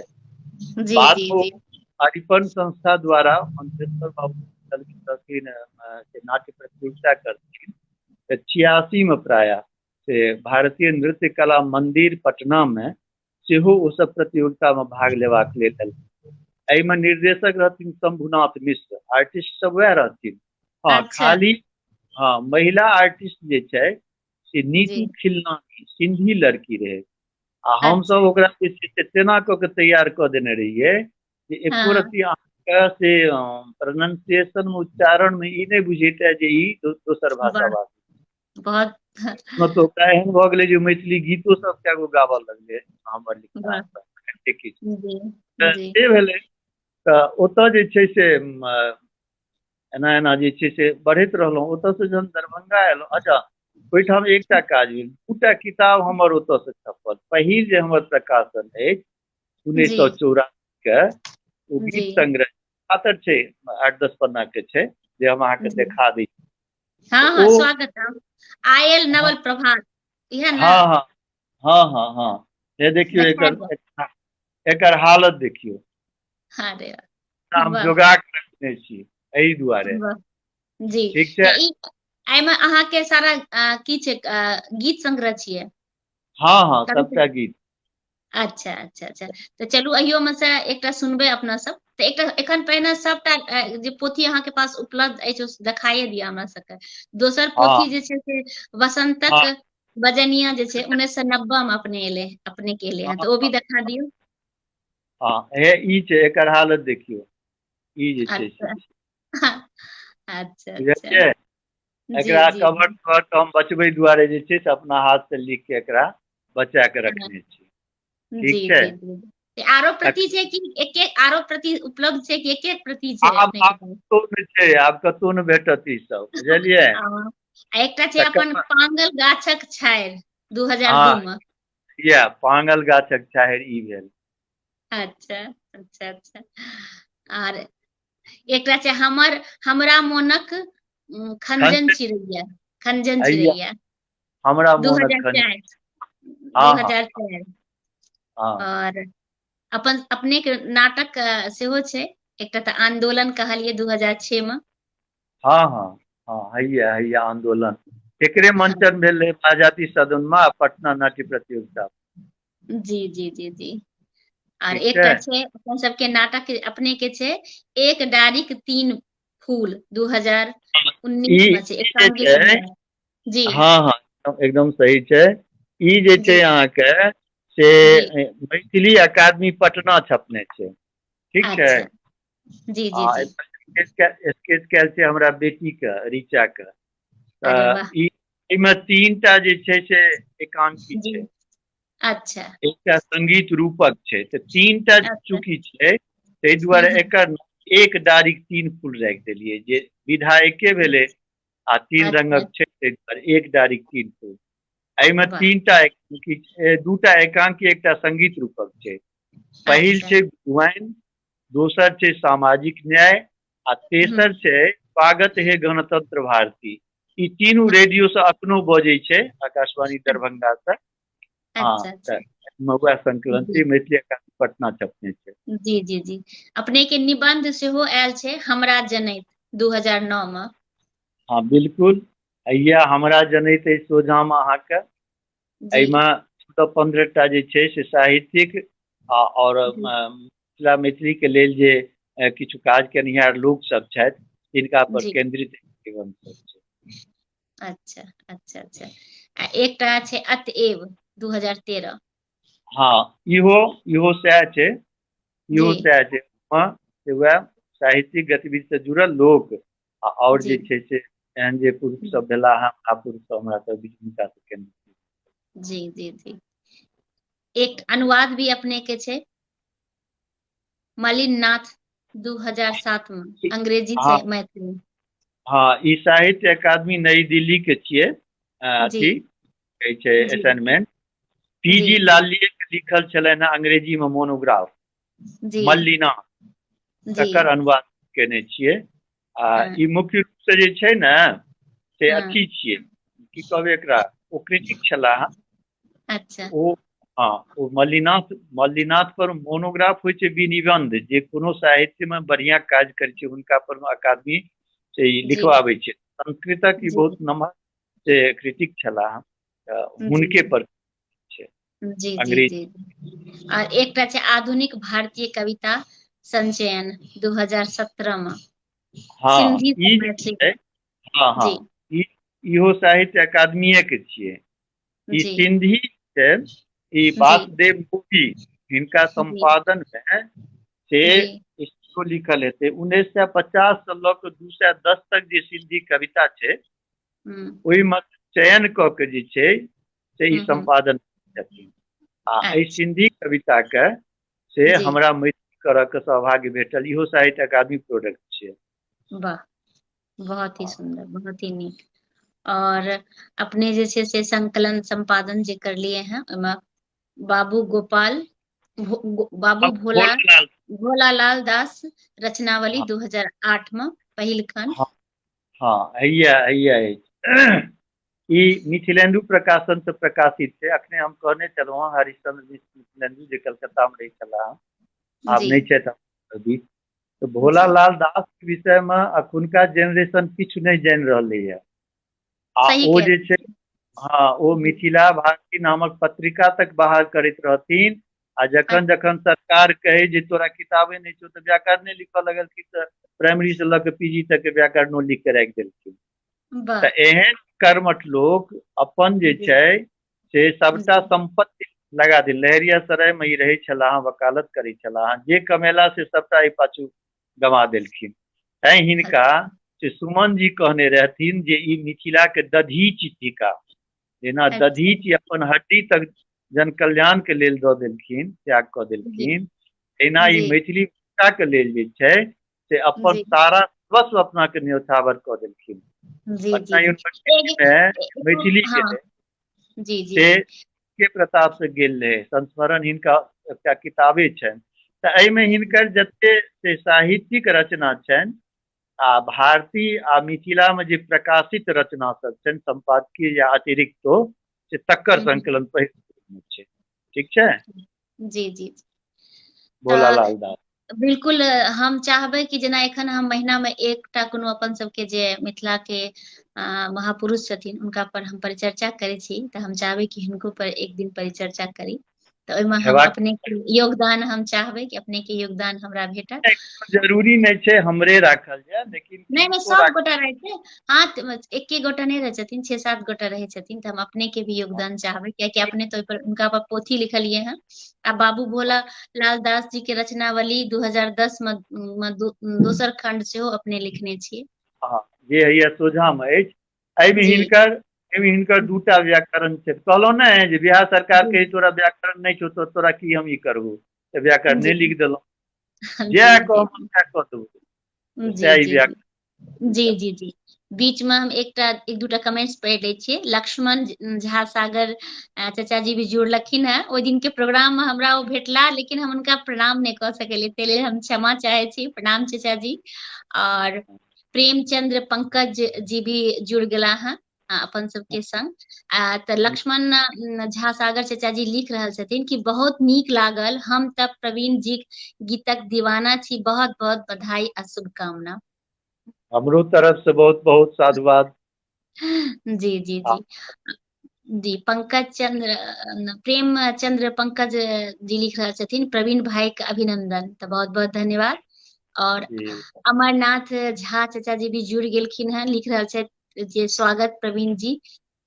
जी बाद जी में जी आरिपन संस्था द्वारा मंत्रेश्वर बाबू कहलखिन नाट्य प्रतियोगिता करथिन। 86 में प्राय से भारतीय नृत्य कला मंदिर पटना में सेहो ओ सब प्रतियोगिता में भाग लेबाक लेल। एहिमे निर्देशक रहथिन शंभुनाथ मिश्र, आर्टिस्ट सब वएह रहथिन। हाँ अच्छा खाली हाँ महिला आर्टिस्ट जे छै से जी नीतू खिलनानी सिंधी लड़की रहे। आ अच्छा हमसब ओकरा जे छै से तेना कऽ के तैयार कऽ देने रहियै जे एको हाँ रत्ती अहाँके से प्रोनाउंसिएशन में, उच्चारण में ई नहि बुझेतै जे ई दोसर भाषा वाह बात। बहुत मतलब ओकरा एहन भऽ गेलै जे मैथिली गीतो सब कए गो गाबऽ लगलै हमर लिखला वाह पर किछु। जी तऽ जी से भेलै। तऽ ओतऽ जे छै से एना एना जे छै से बढ़ैत रहलहुँ। ओतऽ से जहन दरभंगा एलहुँ, अच्छा ओहिठाम एकटा काज भेल, 2टा किताब हमर ओतऽ से छपल। पहिल जे हमर प्रकाशन अछि जी 1984 के, ओ जी गीत संग्रह पातर छै, 8-10 पन्ना के छै, जे हम अहाँके जी देखा दै छी। हाँ तऽ हाँ ओ स्वागतम। आयल हाँ नवल प्रभात इहे ना। हाँ हाँ हाँ हाँ हाँ, ये देखियो देखा एकर दियौ। एकर हालत देखियो। अरे हम वाह जोगा के रखने छी एहि दुआरे। वाह जी। ठीक छै। तऽ ई एहिमे अहाँके सारा की छै, गीत संग्रह छियै। हाँ हाँ कविता। सबटा गीत। अच्छा अच्छा अच्छा। तऽ चलू अहियो में से एकटा सुनबै अपना सब। तऽ एकटा एखन पहिने सबटा जे पोथी अहाँके पास उपलब्ध अछि ओ देखाइए दिअ हमरा सबके। दोसर हाँ पोथी जे छै से वसंतक हाँ बजनिया जे छै 1990 में अपने के एले हैं, हाँ तो वो भी हाँ देखा दियौ। हाँ, ई छै एकर हालत देखियो। ई जे छै से अच्छा अच्छा अच्छा। बुझलियै। जी एकरा जी कवर जी। तवर हम बचबै दुआरे जे छै से अपना हाथ से लिख के एकरा बचा के हाँ, रखने छी। जी ठीक छै। जी जी। ते आरो प्रति छै कि एक एक आरो प्रति उपलब्ध छै कि एक एक प्रति छै आब अपने के आब पास? कतहु नहि छै, आब कतहु नहि भेटत ई सब, बुझलियै। आ एकटा छै तकर अपन बाद पांगल गाछक छाड़ि 2002 हाँ, में। यह पांगल गाछक छाहरि ई भेल। अच्छा अच्छा अच्छा। आर एकटा छै हमरा मोनक खंजन खंजन चिड़ैया, खंजन हैया चिड़ैया हमरा मोनक खंजन। 2004, हाँ हाँ 2004। हाँ और अपन अपने के नाटक सेहो छै, एकटा तऽ आंदोलन कहलियै 2006 में। हाँ हाँ हाँ, हैया हैया आंदोलन एकरे हाँ मंचन भेल रहे आजादी सदन में पटना नाट्य प्रतियोगिता। जी जी जी जी। और ठीक छै। एकटा छै अपन सबके नाटक अपने के छै एक डारिक तीन फूल ई 2019 में छै, ई जे एकांकी छै, संग्रह। जी हाँ हाँ एकदम सही छै। ई जे छै जी अहाँके से जी। मैथिली अकादमी पटना छपने छै। ठीक छै। अच्छा जी जी हाँ, जी। स्केच कैल छै हमरा बेटी के, ऋचा के। अरे वाह। एहिमे 3टा जे छै से एकांकी जी। छै, अच्छा एकटा संगीत रूपक छै, तऽ 3टा अच्छा। चूँकि छै ताहि दुआरे एकर एक डारिक तीन फूल राखि देलियै, जे विधा एके भेलै आ तीन अच्छा रंगक छै ताहि दुआरे एक डारिक तीन फूल। एहिमे वाह। 3टा एकांकी, 2टा एकांकी एकटा संगीत रूपक छै। पहिल अच्छा छै गुआइन, दोसर छै सामाजिक न्याय, आ तेसर हम्म। छै स्वागत हे गणतंत्र भारती। ई तीनू रेडियो से अखनो बजै छै, आकाशवाणी दरभंगा से। हाँ, अच्छा अच्छा। तऽ महुआ संकलन जी छै, मैथिली अकादमी पटना छपने छै। जी जी जी। अपने के निबंध सेहो आयल छै हमरा जनैत 2009 में। हाँ बिल्कुल, हैया हमरा जनैत अइ सोझाँमे अहाँके। जी एहिमे 15टा जे छै से साहित्यिक और जी मिथिला मैथिलीके लेल जे किछु काज केनिहार लोकसभ छथि तिनका पर जी। केंद्रित निबंध सब छै। अच्छा अच्छा अच्छा। आ एकटा छै अतएव 2013। हाँ, इहो इहो सएह छै, जी इहो सएह छै। हाँ, से वएह साहित्यिक गतिविधि से जुड़ल लोक और जी जे छै से एहन जे पुरुष सब भेला है, महापुरुष सब हमरा सब बीच हुनका सब केंद्रित। जी जी जी। एक अनुवाद भी अपने के छै मलिन नाथ 2007 में, अंग्रेजी हाँ से मैथिली। हाँ, ई साहित्य अकादमी नई दिल्ली के छियै। जी अथी कहै छै जी असाइनमेंट। जी पीजी जी लालिए के लिखल छलनि हैं अंग्रेजी में मोनोग्राफ, जी मल्लिना, जी। तकर अनुवाद केने छियै। आ हाँ ई मुख्य रूप से जे छै ने से हाँ। अथी छियै, की कहबै एकरा, ओ क्रिटिक छलाह। अच्छा ओ हाँ, ओ मल्लिनाथ पर मोनोग्राफ होइ छै विनिबंध, जे कोनो साहित्य में बढ़िया काज करै छै हुनका पर अकादमी से ई जी लिखवाबै छै। संस्कृतक ई जी बहुत नमहर से क्रिटिक छलाह, जी हुनके पर छै जी जी अंग्रेज। जी। और एकटा छै आधुनिक भारतीय कविता संचयन 2017 में, हाँ सिंधी से ई जे मैथिली। छै, हाँ हाँ, जी ई इहो साहित्य अकादमीए के छियै। ई जी सिंधी छै, ई जी वासुदेव मुखी, हिनका जी संपादन में से जी। इसको लिखल हेतै। 1950 से लऽ कऽ 2010 तक जे सिंधी कविता छै हम्म ओहिमे चयन कऽ के जे छै से ई हम्म। संपादन छथिन। आ एहि अच्छा सिंधी कविता के से जी। हमरा मैथिली करऽ के सौभाग्य भेटल, इहो साहित्य अकादमी प्रोडक्ट छियै। वाह, बहुत ही हाँ सुंदर, बहुत ही नीक। और अपने जे छै से संकलन संपादन जे करलिए हैं ओहिमे बाबू गोपाल बाबू अब भोला भोलालाल। भोलालाल दास रचनावली हाँ 2008 में पहिल खंड। हाँ हाँ, हैया हैया अछि। ई मिथिलेन्दु प्रकाशन से प्रकाशित छै। अखने हम कहने छलहुँ हँ हरिश्चंद्र मिथिलेन्दु जे कलकत्ता में रहै छलाह, आब जी नहि छथि हमर बीच। तऽ जी। भोलालाल दास के विषय में अखुनका जेनरेशन किछु नहि जानि रहलैए। आ सही ओ कह जे छै, रहे हाँ, ओ हैं। मिथिला भारती नामक पत्रिका तक बाहर करैत रहथिन। आ जखन अच्छा जखन सरकार कहै जे तोरा किताबे नहि छौ, तऽ व्याकरणे लिखऽ लगलखिन, तऽ प्राइमरी से लऽ के पीजी तक के व्याकरणो लिख के राखि देलखिन। वाह। तऽ एहन कर्मठ लोक अपन जे जी छै से सबटा जी संपत्ति लगा दे। लहेरियासराय में ई रहै छलाह, वकालत करै छलाह, जे कमेला से सबटा एहि पाछू गंवा देलखिन। तैं हिनका अच्छा से सुमन जी कहने रहथिन जे ई मिथिला के दधीचि थिका, जेना अच्छा। दधीचि अपन हड्डी तक जन कल्याण के लेल दऽ देलखिन, त्याग कऽ जी देलखिन, तहिना ई जी मैथिली भाषा के लेल जे छै से अपन जी सारा सर्वस्व अपना के न्योछावर कऽ देलखिन। जी जी पटना जी यूनिवर्सिटी में मैथिली के हाँ। जी जी से जी के प्रताप से गेल रहे, संस्मरण हिनका एकटा किताबे छनि। तऽ एहिमे हिनकर जते से साहित्यिक रचना छनि आ भारतीय आ मिथिला में जे प्रकाशित रचना सब छनि संपादकीय या अतिरिक्तो, से तकर हम्म, संकलन पहिल छै। ठीक छै। जी जी। भोला लाल दास। बिल्कुल हम चाहबै कि जेना एखन हम महीना में एकटा कोनो अपन सबके जे मिथिला के महापुरुष छथिन हुनका पर हम परिचर्चा करै छी, तऽ हम चाहबै कि हिनको पर एक दिन परिचर्चा करी। तऽ ओहिमे हम हेबाक अपने के योगदान हम चाहबै कि अपने के योगदान हमरा भेटत। जरूरी नहीं छै हमरे राखल जाय, लेकिन नहीं नहीं, किनको सब राखल। गोटा रहे थे। हाँ, एके गोटा नहीं रहे छथिन, 6-7 गोटा रहे छथिन, तो हम अपने के भी योगदान चाहबै, कियाकि अपने तो पर उनका पर पोथी लिखलिए हैं। आ बाबू भोला लाल दास जी के रचनावली 2010 में दोसर खंड सेहो अपने लिखने छियै। हाँ, जे हैया सोझा में अछि। जी एहिमे हिनकर दूटा व्याकरण छै। कहलहुँ ने जे बिहार सरकार जी कहे तोरा व्याकरण नहीं छौ तो तोरा की हम ई करबू, तऽ व्याकरणे जी लिख देलहुँ। जी जएह जी कहब सएह कऽ देबू, तऽ जी सएह ई जी जी जी व्याकरण। जी जी। बीच में हम एक दूटा कमेंट्स पढ़ि लै छियै। लक्ष्मण झा सागर चाचा जी भी जुड़लखिन हैं। ओहि दिन के प्रोग्राम में हमरा ओ भेटला, लेकिन हम उनका प्रणाम नहीं कऽ सकलियै, ताहि लेल हम क्षमा चाहे छी। प्रणाम चाचा जी। और प्रेमचंद्र पंकज जी भी जुड़ गेला हैं अपन सबके संग। तऽ लक्ष्मण झा सागर चाचा जी लिख रहल छथिन कि बहुत नीक लागल, हम तब प्रवीण जी गीतक दीवाना छी, बहुत बहुत बधाई आ शुभकामना। हमरो तरफ से बहुत बहुत साधुवाद। जी जी हाँ, जी जी। पंकज चंद्र प्रेम चंद्र पंकज जी लिख रहल छथिन प्रवीण भाई के अभिनंदन, तऽ बहुत बहुत धन्यवाद। और जी अमरनाथ झा चाचा जी भी जुड़ गेलखिन हैं, लिख रहल छथि जे स्वागत प्रवीण जी।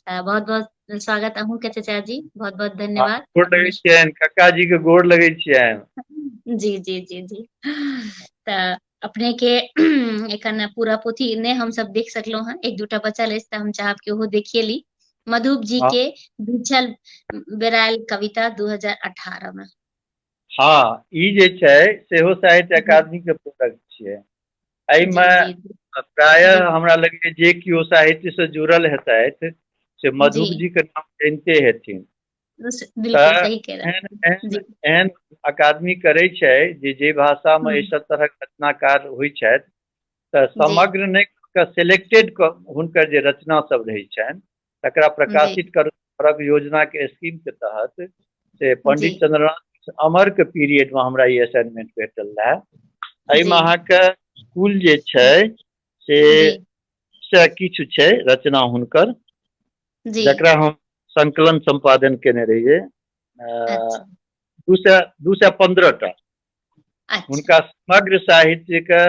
बहुत बहुत स्वागत अहूँ के चाचा जी, बहुत बहुत हाँ, धन्यवाद गोर लगै अपने। छियनि कक्का जी के, गोर लगै छियनि। जी जी जी जी। तऽ अपने के एखन पूरा पोथी ने हम सब देख सकलौ हैं, एक दूटा बचल अछि, तऽ हम चाहब कि ओहो देखिए ली। मधुप जी हाँ के बिछल बेरायल कविता 2018 में। हाँ, ई जे छै सेहो साहित्य जी अकादमी के प्रोडक्ट छियै। जी एहिमे जी जी प्रायः हमरा लगैए जे केओ साहित्य से जुड़ल हेतैथ से जी मधुप जी के नाम जनिते हेथिन। बिल्कुल तऽ सही कह रहे एहन हैं। एहन जी एहन अकादमी करै छै जे भाषामे एहि हम्म, सब तरहक रचनाकार होइ छथि, तऽ जी समग्र नहि कऽ सेलेक्टेड हुनकर जे रचना सब रहै छनि तकरा जी प्रकाशित करबाक योजना के स्कीम के तहत से जी पंडित चंद्रनाथ अमर के पीरियड में हमरा ई असाइनमेंट भेटल रहे। जी एहिमे अहाँके कुल जे छै से जी किछु छै रचना हुनकर, जी। जकरा हम संकलन संपादन केने रहियै। अच्छा 215 टा अच्छा। हुनका समग्र साहित्य के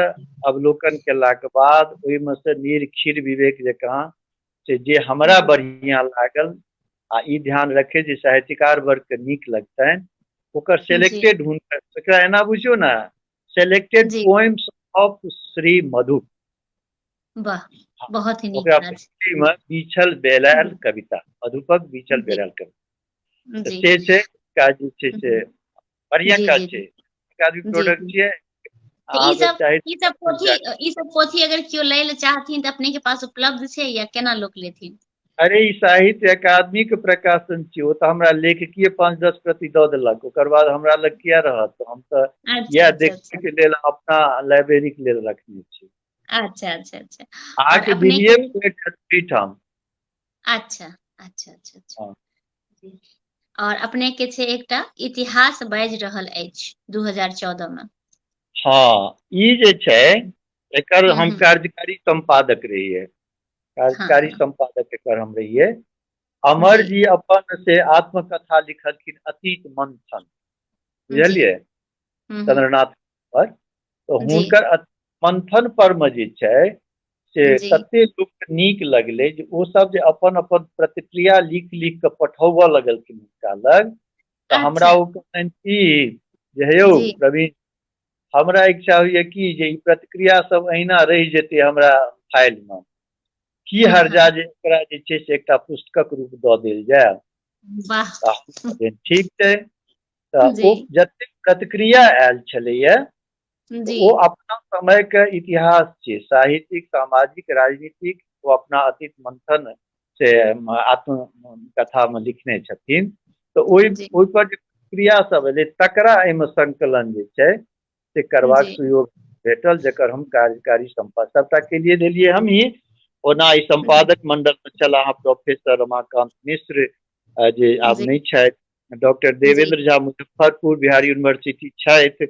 अवलोकन केलाक बाद ओहिमे से निरखिर विवेक जकाँ से जे हमरा जी बढ़िया लागल आ ई ध्यान रखे जे साहित्यकार वर्ग के नीक लगतनि, ओकर जी सेलेक्टेड हुनकर, एकरा एना बुझियौ ने, सेलेक्टेड जी पोएम्स ऑफ श्री मधु। वाह, बहुत ही नीक ओकरा काज। में बीछल बेलायल जी कविता, मधुपक बीछल जी बेलायल कविता, तऽ जी से छै काज जे छै से बढ़िया जी काज जी छै, जी एकाडमिक जी प्रोडक्ट जी। छियै। तो अहाँ सब चाही ई सब पोथी अगर केओ लै ले चाहथिन तऽ अपने के पास उपलब्ध छै, या केना लोक लेथिन? अरे ई साहित्य अकादमी के प्रकाशन छियै, ओ तऽ हमरा लेखकीय 5-10 प्रति दऽ देलक, ओकर बाद हमरा लग किया रहत, हम तऽ अच्छा इएह अच्छा अच्छा देखै के लेल अपना लाइब्रेरी के लेल रखने छी। अच्छा अच्छा अच्छा। और अहाँके अपने दिल्लीए के फ्री ठाम। अच्छा अच्छा अच्छा अच्छा जी। और अपने के छै एकटा इतिहास बाजि रहल अछि 2014 में। हाँ, ई जे छै एकर हम हम्म। कार्यकारी संपादक रहियै, हाँ कार्यकारी हाँ। संपादक एकर हम रहियै। जी अमर जी अपन से आत्मकथा लिखलखिन अतीत मंथन, जी। बुझलियै, चंद्रनाथ पर। तऽ जी हुनकर मंथन पर में जे छै से जी। तते लोक नीक लगलै जे ओ सब जे अपन अपन प्रतिक्रिया लिख लिख के पठौबऽ लगलखिन हुनका लग। तऽ हमरा अच्छा। ओ कहलनि की जे हे यौ जी प्रवीण, हमरा इच्छा होइए कि जे ई प्रतिक्रिया सब अहिना रहि जेतै हमरा फाइल में की हर्जा जे एकरा जे छै से एकटा पुस्तकक रूप दऽ देल जाय। वाह ठीक छै। तऽ जी ओ जतेक प्रतिक्रिया आयल छलैया जी ओ अपना समय के इतिहास छै, साहित्यिक, सामाजिक, राजनीतिक, वो अपना अतीत मंथन से आत्म कथा में लिखने छथिन। तऽ ओहि जी पर जे प्रतिक्रिया सब एलै तकरा एहिमे संकलन जे छै से करबाक जी सुयोग भेटल, जकर हम कार्यकारी संपादक सबटा केलिए देलिए हमही। ओना ई जी संपादक मंडल में छलाह प्रोफेसर रमाकांत मिश्र जे आब जी नहीं छथि, डॉक्टर जी देवेंद्र झा मुजफ्फरपुर बिहार यूनिवर्सिटी छथि,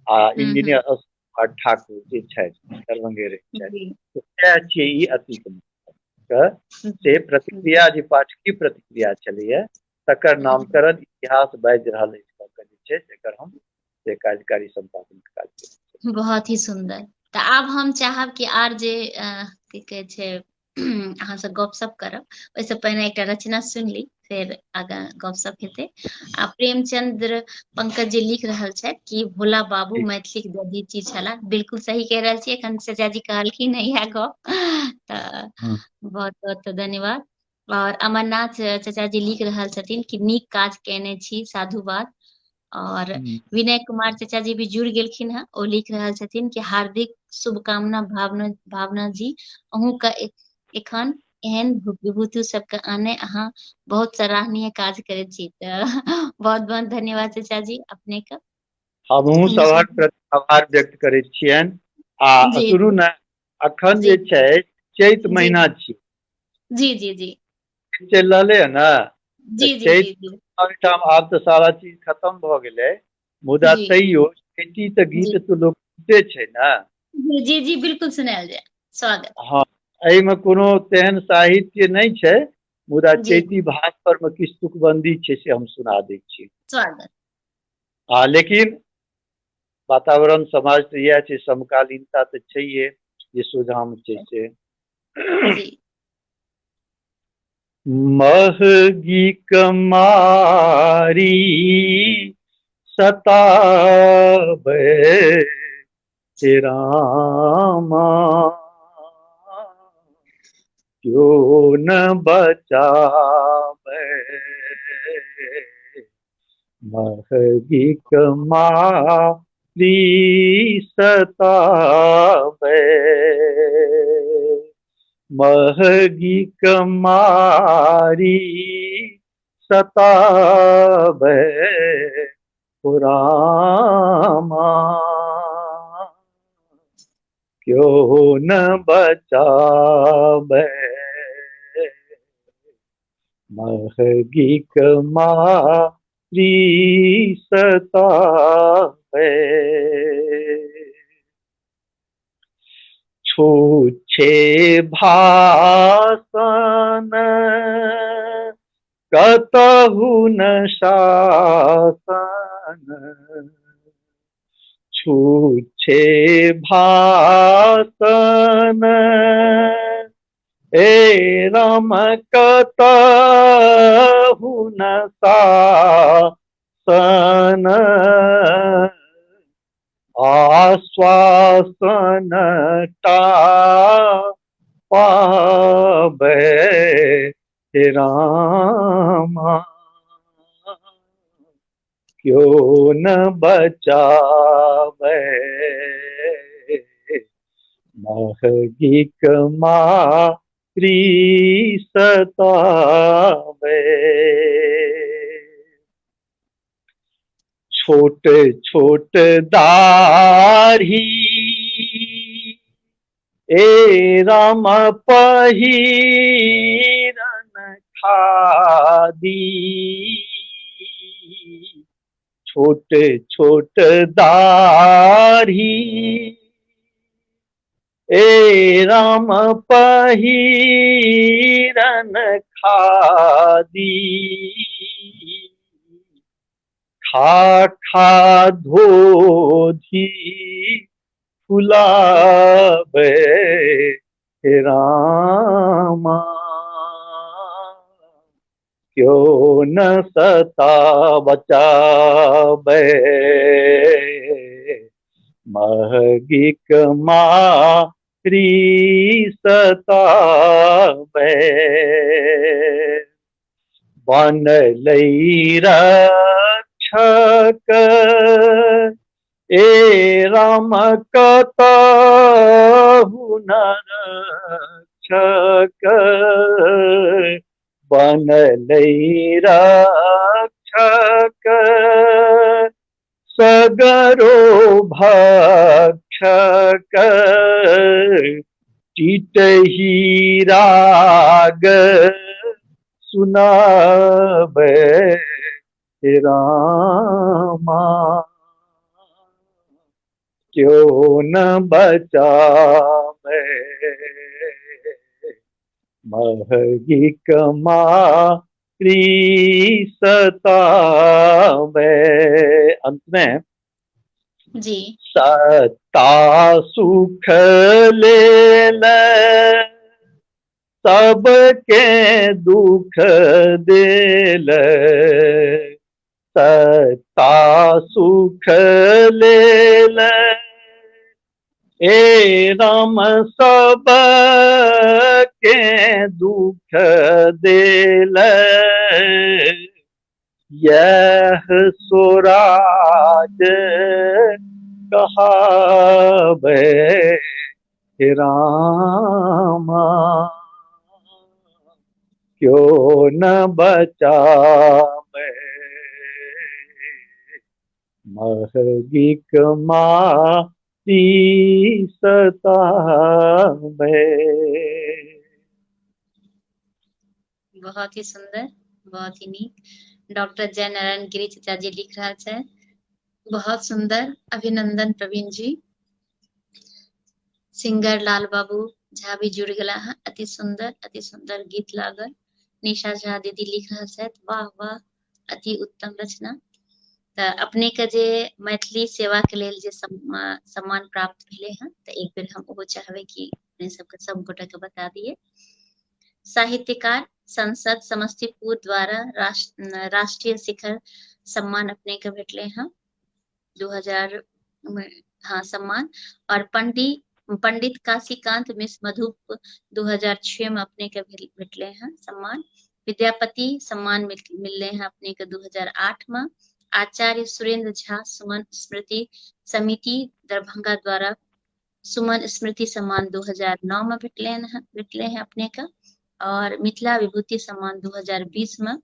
आ हम्म। इंजीनियर अशोक ठाकुर जे छथि दरभंगे रहै छथि। जी तऽ सएह छियै ई अतीत के से प्रतिक्रिया जे पाठकीय प्रतिक्रिया छलैया तकर नामकरण इतिहास बाजि रहल अछि कऽ कऽ जे छै तेकर हम से कार्यकारी संपादन काज केलहुँ। बहुत ही सुंदर। तऽ आब हम चाहब कि आर जे की कहै छै अहाँसँ गपशप करब ओहिसँ पहिने एकटा रचना सुनि ली, फेर आगाँ गपशप हेतै। आ प्रेमचंद्र पंकज जी लिख रहल छथि कि भोला बाबू मैथिलीक दधीचि छलाह। बिल्कुल सही कह रहल छियै, एखन चाचा जी कहलखिन इएह गप। तऽ बहुत बहुत धन्यवाद। और अमरनाथ चाचा जी लिख रहल छथिन कि नीक काज केने छी, साधुवाद। और विनय कुमार चाचा जी भी जुड़ि गेलखिन हेँ, ओ लिख रहल छथिन कि हार्दिक शुभकामना भावना जी, अहूँके एखन एहन विभूति सबके आने अहाँ बहुत सराहनीय काज करैत छी। तऽ बहुत बहुत धन्यवाद चाचा जी अपने के। हमहूँ सभक प्रति आभार व्यक्त करैत छियनि। आ जी सुनू ने, अखन जी जे छै चैत जी महीना छी, जी जी जी चलि रहलै है ने, तऽ जी जी चैत जी जी एहिठाम आब तऽ सारा चीज खत्म भऽ गेलै, मुदा जी तैयो खेती तऽ जी गीत तऽ लोक गीते छै ने। जी जी जी बिल्कुल सुनायल जाय। स्वागत। हाँ, एहिमे कोनो तेहन साहित्य नहीं छै, मुदा जी चैती भाष पर में किछु तुकबंदी छै से हम सुना दै छी। स्वागत। हाँ, लेकिन वातावरण समाज तऽ इएह छै, समकालीनता तऽ छैहे जे सुधाम छै से। जी महगी कमारी सताबै हे रामा, क्यों न बचावे महगी कमारी सतावे, महगी कमारी सतावे हो रामा, क्यों न बचावे महगी कमारी सतावे। छूछे भाषण कतहु न शासन, छूछे भाषण हे राम कतहु न शासन, आश्वासन टा पावे हे रामा, क्यों न बचावे महगी कमारी सतावे। छोट छोट दाढ़ी ए राम पहिरन खादी, छोट छोट दाढ़ी ए राम पहिरन खादी, खा खा धोधी फुलावे हे रामा, क्यों न सता बचावे महगी कमारी सतावे बनलै रक्षक ए राम कतहु न रक्षक बनलै रक्षक सगरो भक्षक चितहि राग सुनावे रामा क्यों न बचावे महगी कमा सतावे। अंत में जी सत्ता सुख लेल सबके दुख देल सत्ता सुख लेल ए राम सबके दुख देल यह स्वराज कहावे रामा क्यों न बचावे महगी कमा सतावे। बहुत ही सुंदर, बहुत ही नीक। डॉक्टर जय नारायण गिरी चाचा जी लिख रहा है, बहुत सुंदर, अभिनंदन प्रवीण जी। सिंगर लाल बाबू झा भी जुड़ गया है, अति सुंदर गीत लागल। निशा झा दीदी लिख रहा है, वाह वाह अति उत्तम रचना। तो अपने के जे मैथिली सेवा के लेल जे सम्मान प्राप्त भेले हैं, तो एक बेर हम वो चाहबे कि अपने सबके सब गोटा के बता दिए। साहित्यकार संसद समस्तीपुर द्वारा राष्ट्रीय शिखर सम्मान अपने के भेटले हैं 2000 हाँ सम्मान। और पंडित काशीकांत मिश्र मधुप 2006 में अपने के भेटले हैं सम्मान। विद्यापति सम्मान मिलले हैं अपने के 2008 में। आचार्य सुरेंद्र झा सुमन स्मृति समिति दरभंगा द्वारा सुमन स्मृति सम्मान 2009 में भेटले हैं अपने का। और मिथिला विभूति सम्मान 2020 में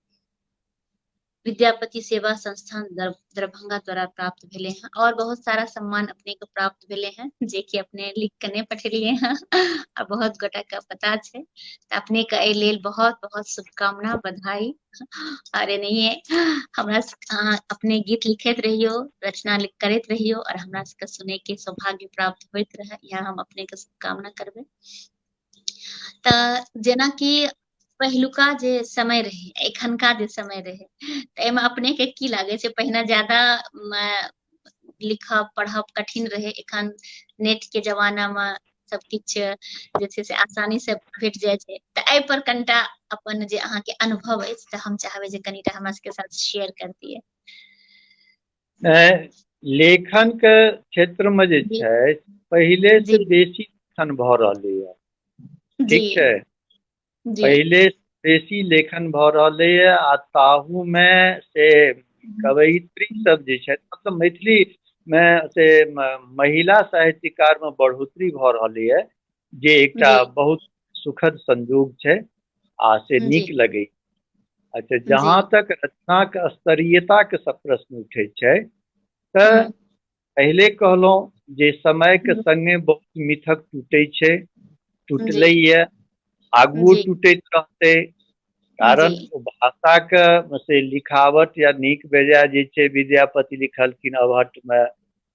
विद्यापति सेवा संस्थान दरभंगा द्वारा प्राप्त भेले हैं। और बहुत सारा सम्मान अपने को प्राप्त भेले हैं जे कि अपने लिख के नहीं पठेलिए हैं और बहुत गोटा का पता है। तो अपने का ए लेल बहुत बहुत शुभकामना, बधाई। अरे नहीं है हमरा अपने गीत लिखत रहियो, रचना करत रहियो और हमरा सबके सुने के सौभाग्य प्राप्त होइत रहे, यह हम अपने के शुभकामना करबे। तो जेना कि पहिलुका जे समय रहे, एखनका जे समय रहे, एमे अपने के की लागे छै, पहिने ज्यादा लिखब पढ़ब कठिन रहे, एखन नेट के जमाना में सब किछ जे छै से आसानी से भेट जाय छै। तो एहि पर कनिटा अपन जे अहाँ के अनुभव अछि तो हम चाहबे जे कनिटा हमरा सबके साथ शेयर कर दिए। लेखन के क्षेत्र में जे छै पहले से बेसी लेखन भ रहले है, ठीक छै। पहले बेसी लेखन भ रहले है आ ताहू में से कवयित्री सब जे छै, मतलब मैथिली में से महिला साहित्यकार में बढ़ोतरी भ रहले है, जे एकटा बहुत सुखद संयोग छै आ से नीक लगे। अच्छा, जहाँ तक रचना के स्तरीयता के सब प्रश्न उठे छै, तो पहले कहलो जे समय के संगे बहुत मिथक टूटे छै, टूटले है, आगुओ टूटैत रहते। कारण भाषा के से लिखावट या नीक बेजाय जे छै विद्यापति लिखलखिन अवहट में,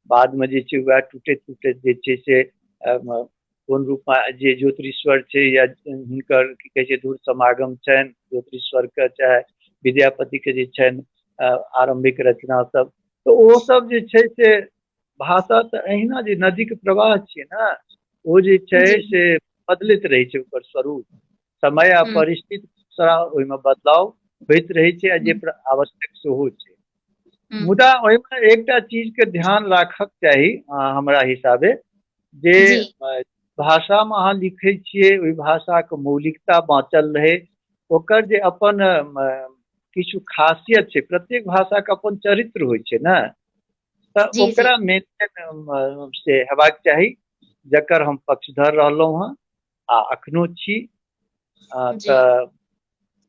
बाद में जे छै वह टूटैत टूटैत जे छै से कोन रूप में जे ज्योतिषवर छै या हुनकर की कहे छै दूर समागम छनि ज्योतिषवर के, चाहे विद्यापति के जे छनि आरंभिक रचना सब, तो वो सब जे छै से भाषा तो अहिना जे नदी के प्रवाह छियै ना, वो जे छै से बदलैत रहे छै, ओकर स्वरूप समय आ परिस्थिति ओहि में बदलाव होइत रहे छै, जे आवश्यक सेहो छै। मुदा ओहि में एकटा चीज के ध्यान राखक चाही हमरा हिसाबे, जे भाषा में अहाँ लिखै छियै ओहि भाषा के मौलिकता बाँचल रहे, ओकर जे अपन किछु खासियत छै, प्रत्येक भाषा के अपन चरित्र होइ छै ने, तऽ जी जी ओकरा मेंटेन से हेबाक चाही, जकर हम पक्षधर रहलहुँ हँ आ अखनो छी। जी तऽ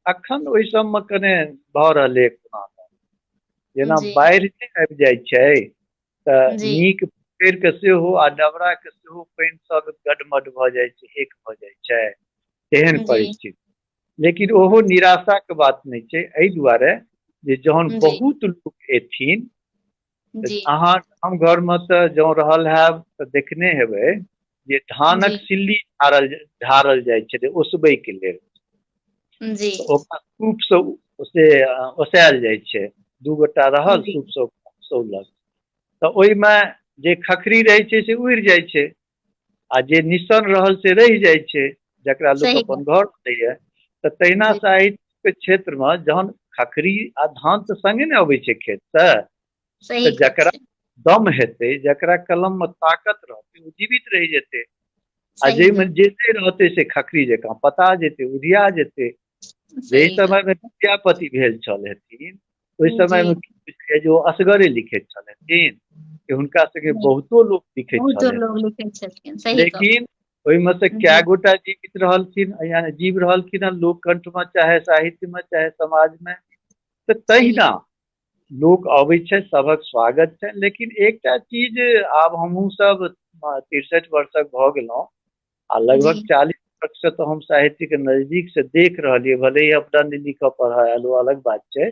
अखन ओहि सबमे कने भऽ रहलै कोना जेना जी बाढ़ि नहि आबि जाइ छै तऽ जी नीक पोखरि के सेहो आ डबरा के सेहो पानि सब गडमड भऽ जाइ छै, एक भऽ जाइ छै, तेहन जी परिस्थिति। लेकिन ओहो निराशा के बात नहि छै, एहि दुआरे जे जहन जी बहुत लोक एथिन तऽ जी अहाँ गाम घरमे तऽ जँ रहल हैब तऽ देखने हेबै जे धानक जी सिल्ली झाड़ल जाइ छलै ओसबैके लेल, जी तऽ ओकरा सूपसँ से ओसायल जाइ छै, दू गोटा रहल जी सूपसँ ओसौलक, तऽ ओहिमे जे खखरी रहै छै से उड़ि जाइ छै आ जे निस्सन रहल से रहि जाइ छै, जकरा लोक सही अपन बात। घर दैए। तऽ तहिना जी साहित्य के क्षेत्रमे जहन खखरी आ धान तऽ सङ्गे ने अबै छै खेतसँ, सही तऽ गप जकरा छै। दम हेतै, जकरा कलममे ताकत रहतै, ओ जीवित रहि जेतै, आ सही जाहिमे गप। जे नहि रहतै से खखरी जकाँ पता जेतै, उधिया जेतै। जाहि सही गप। समयमे विद्यापति भेल छल हेथिन, ओहि जी समयमे की होइ छै जे ओ असगरे लिखैत छल हेथिन कि हुनका संगे जी बहुतो लोक लिखैत बहुत छल लोग हेथिन, लिखे छथिन, सही गप। लेकिन ओहिमे से जी कए गोटा जीवित रहलखिन, यानी जीव रहलखिन हँ लोककंठमे, चाहे साहित्यमे, चाहे समाजमे। तऽ सही तहिना गप। लोक अबै छै, सभक स्वागत छै, लेकिन एकटा चीज आब हमहूँ सब 63 वर्षक भऽ गेलहुँ आ जी लगभग 40 वर्ष से तो हम साहित्य के नजदीक से देख रहलियै, भले ही अपना नहीं लिखऽ पढ़ा आयल वो अलग बात छै,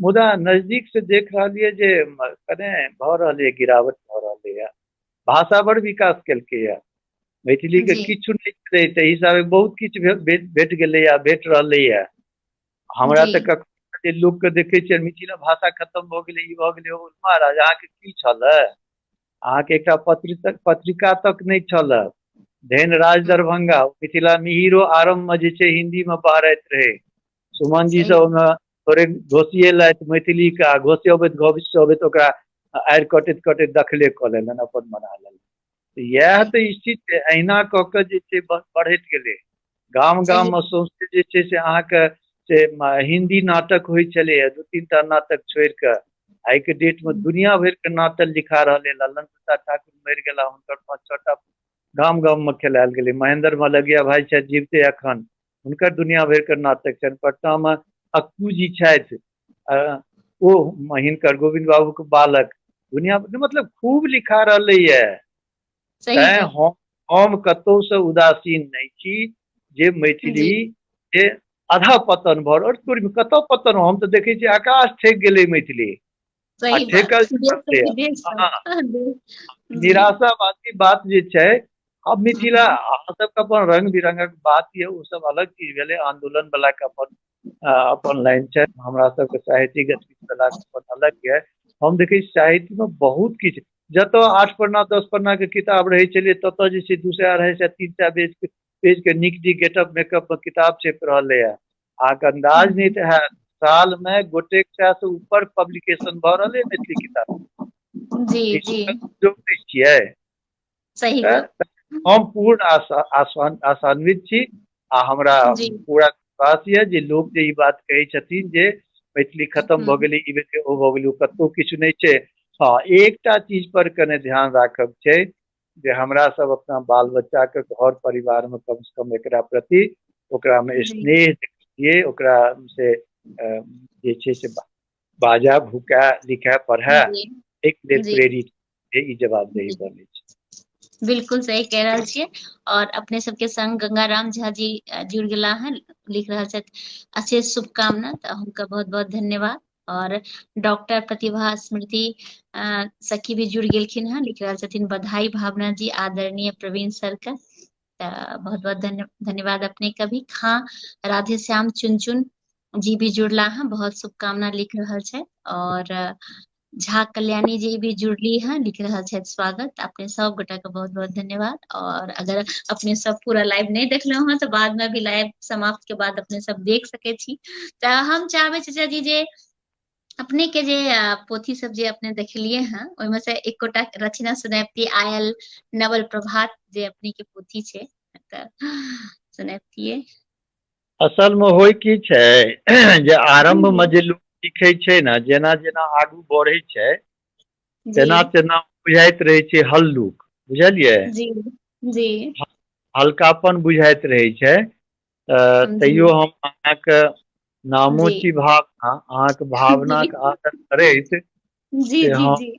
मुदा नजदीक से देख रहलियै जे कने भऽ रहलै गिरावट भऽ रहलैए। भाषा बड़ विकास केलकैए, मैथिलीके जी किछु नहि छलै ताहि हिसाबे बहुत किछु भेट गेलैए, भेट रहलैए। हमरा जी तऽ कखनो जे लोकके देखै छियै मिथिला भाषा खतम भऽ गेलै, ई भऽ गेलै, ओ महाराज अहाँके की छलै, अहाँके एकटा पत्रिका तक नहि छलए, धन्य राज दरभंगा मिथिला मिहिरो आरम्भ में जे छै हिन्दी में बहरैत रहे, सुमन जी सही सब गप। ओहिमे थोड़े घोसिएलथि मैथिली के, आ घोसियबैत ओकरा आड़ि कटैत कटैत दखले कऽ लेलनि, अपन बना लेलनि। इएह सही तऽ स्थिति छै, अहिना कऽ कऽ जे छै बढ़ैत गेलै। गाम सही गाममे सौंसे जे छै से अहाँके से हिंदी नाटक होइ छलैए, दू तीन टा नाटक छोड़ि कऽ। आइके डेटमे दुनिया भरिके नाटक लिखा रहलै, लल्लन प्रसाद ठाकुर मरि गेला, हुनकर 5-6 टा गाम गाममे खेलायल गेलै, महेंद्र मलगिया भाय छथि जीवते एखन, हुनकर दुनिया भरिके नाटक छनि। पटनामे अक्कू जी छथि, ओ हिनकर गोविंद बाबूके बालक, दुनिया मतलब खूब लिखा रहलैए। सही तैँ गप। हम कतहुसँ उदासीन नहि छी जे मैथिली जी जे अधा पतन भऽ रहल, कतऽ पतन, हम तऽ देखै छियै आकाश ठेक गेलै मैथिली, आ सही बात। ठेकल जा देश से रहलैए। विदेश हाँ, तक। जी निराशावादी बात जे छै, अब मिथिला अहाँ सबके अपन रंग बिरंगक बात ये, ओ सब अलग चीज भेलै, आंदोलन वाला के अपन अपन लाइन छै, हमरा सबके साहित्यिक गतिविधि वाला के अपन अलग ये। हम देखै छी साहित्य में बहुत किछु, जतऽ 8 पन्ना 10 पन्ना के किताब रहै छलै, ततऽ जे छै 200 250 300 पेज के नीक नीक गेटअप मेकअप में किताब छपि रहलै है। अहाँके अंदाज नहीं तो है, साल में गोटेक 100 से ऊपर पब्लिकेशन भऽ रहलै मैथिली किताब, जी ई जी जोड़ै छियै। सही तऽ गप। हम पूर्ण आशान्वित छी, आ हमरा जी पूरा विश्वास यऽ जे लोक जे ई बात कहै छथिन जे मैथिली खतम भऽ गेलै, ई भेलै ओ भऽ गेलै, ओ कतहु किछु नहीं छै। हाँ, एकटा चीज पर कने ध्यान राखब छै जे हमरा सब अपना बाल बच्चा के घर परिवार में कम से कम एकरा प्रति ओकरा में जी स्नेह दिए, ओकरा से जे छै से बाजा भूका लिखै पढ़ै जी एहि लेल जी प्रेरित, ई जवाबदेही जी बनै छै। बिल्कुल सही कह रहल छियै। और अपने सबके संग गंगाराम झा जी जुड़ गेला हैं, लिख रहल छथि अशेष शुभकामना, तऽ हुनका बहुत बहुत धन्यवाद। और डॉक्टर प्रतिभा स्मृति सखी भी जुड़ गेलखिन हैं, लिख रहल छथिन बधाई भावना जी आदरणीय प्रवीण सर का, बहुत बहुत धन्यवाद अपने का भी। हाँ, राधे श्याम चुन चुन जी भी जुड़ला हैं, बहुत शुभकामना लिख रहल छै। और झा कल्याणी जी भी जुड़ली हैं, लिख रहल छथि स्वागत। अपने सब गोटा के बहुत बहुत धन्यवाद। और अगर अपने सब पूरा लाइव नहीं देखलहुँ हैं, तो बाद में भी लाइव समाप्त के बाद अपने सब देख सकै छी। तऽ हम चाहबै चाचा जी जे अपने के जे पोथी सब जे अपने देखलिए हैं ओहिमे से एकोटा रचना सुनाबती आयल नवल प्रभात जे अपने के पोथी छै तऽ सुनाबतियै। असल में होय की छै जे आरंभ जी में जे लोग लिखे छै ने, जेना जेना आगू बढ़े छै जी तेना तेना बुझाइत रहे छै हल्लुक, बुझलियै, जी जी हल्कापन बुझाइत रहे छै। जी तैयो हम अहाँके नामो जी छी भावना, अहाँके भावना जी के आदर करैत जी से जी हम जी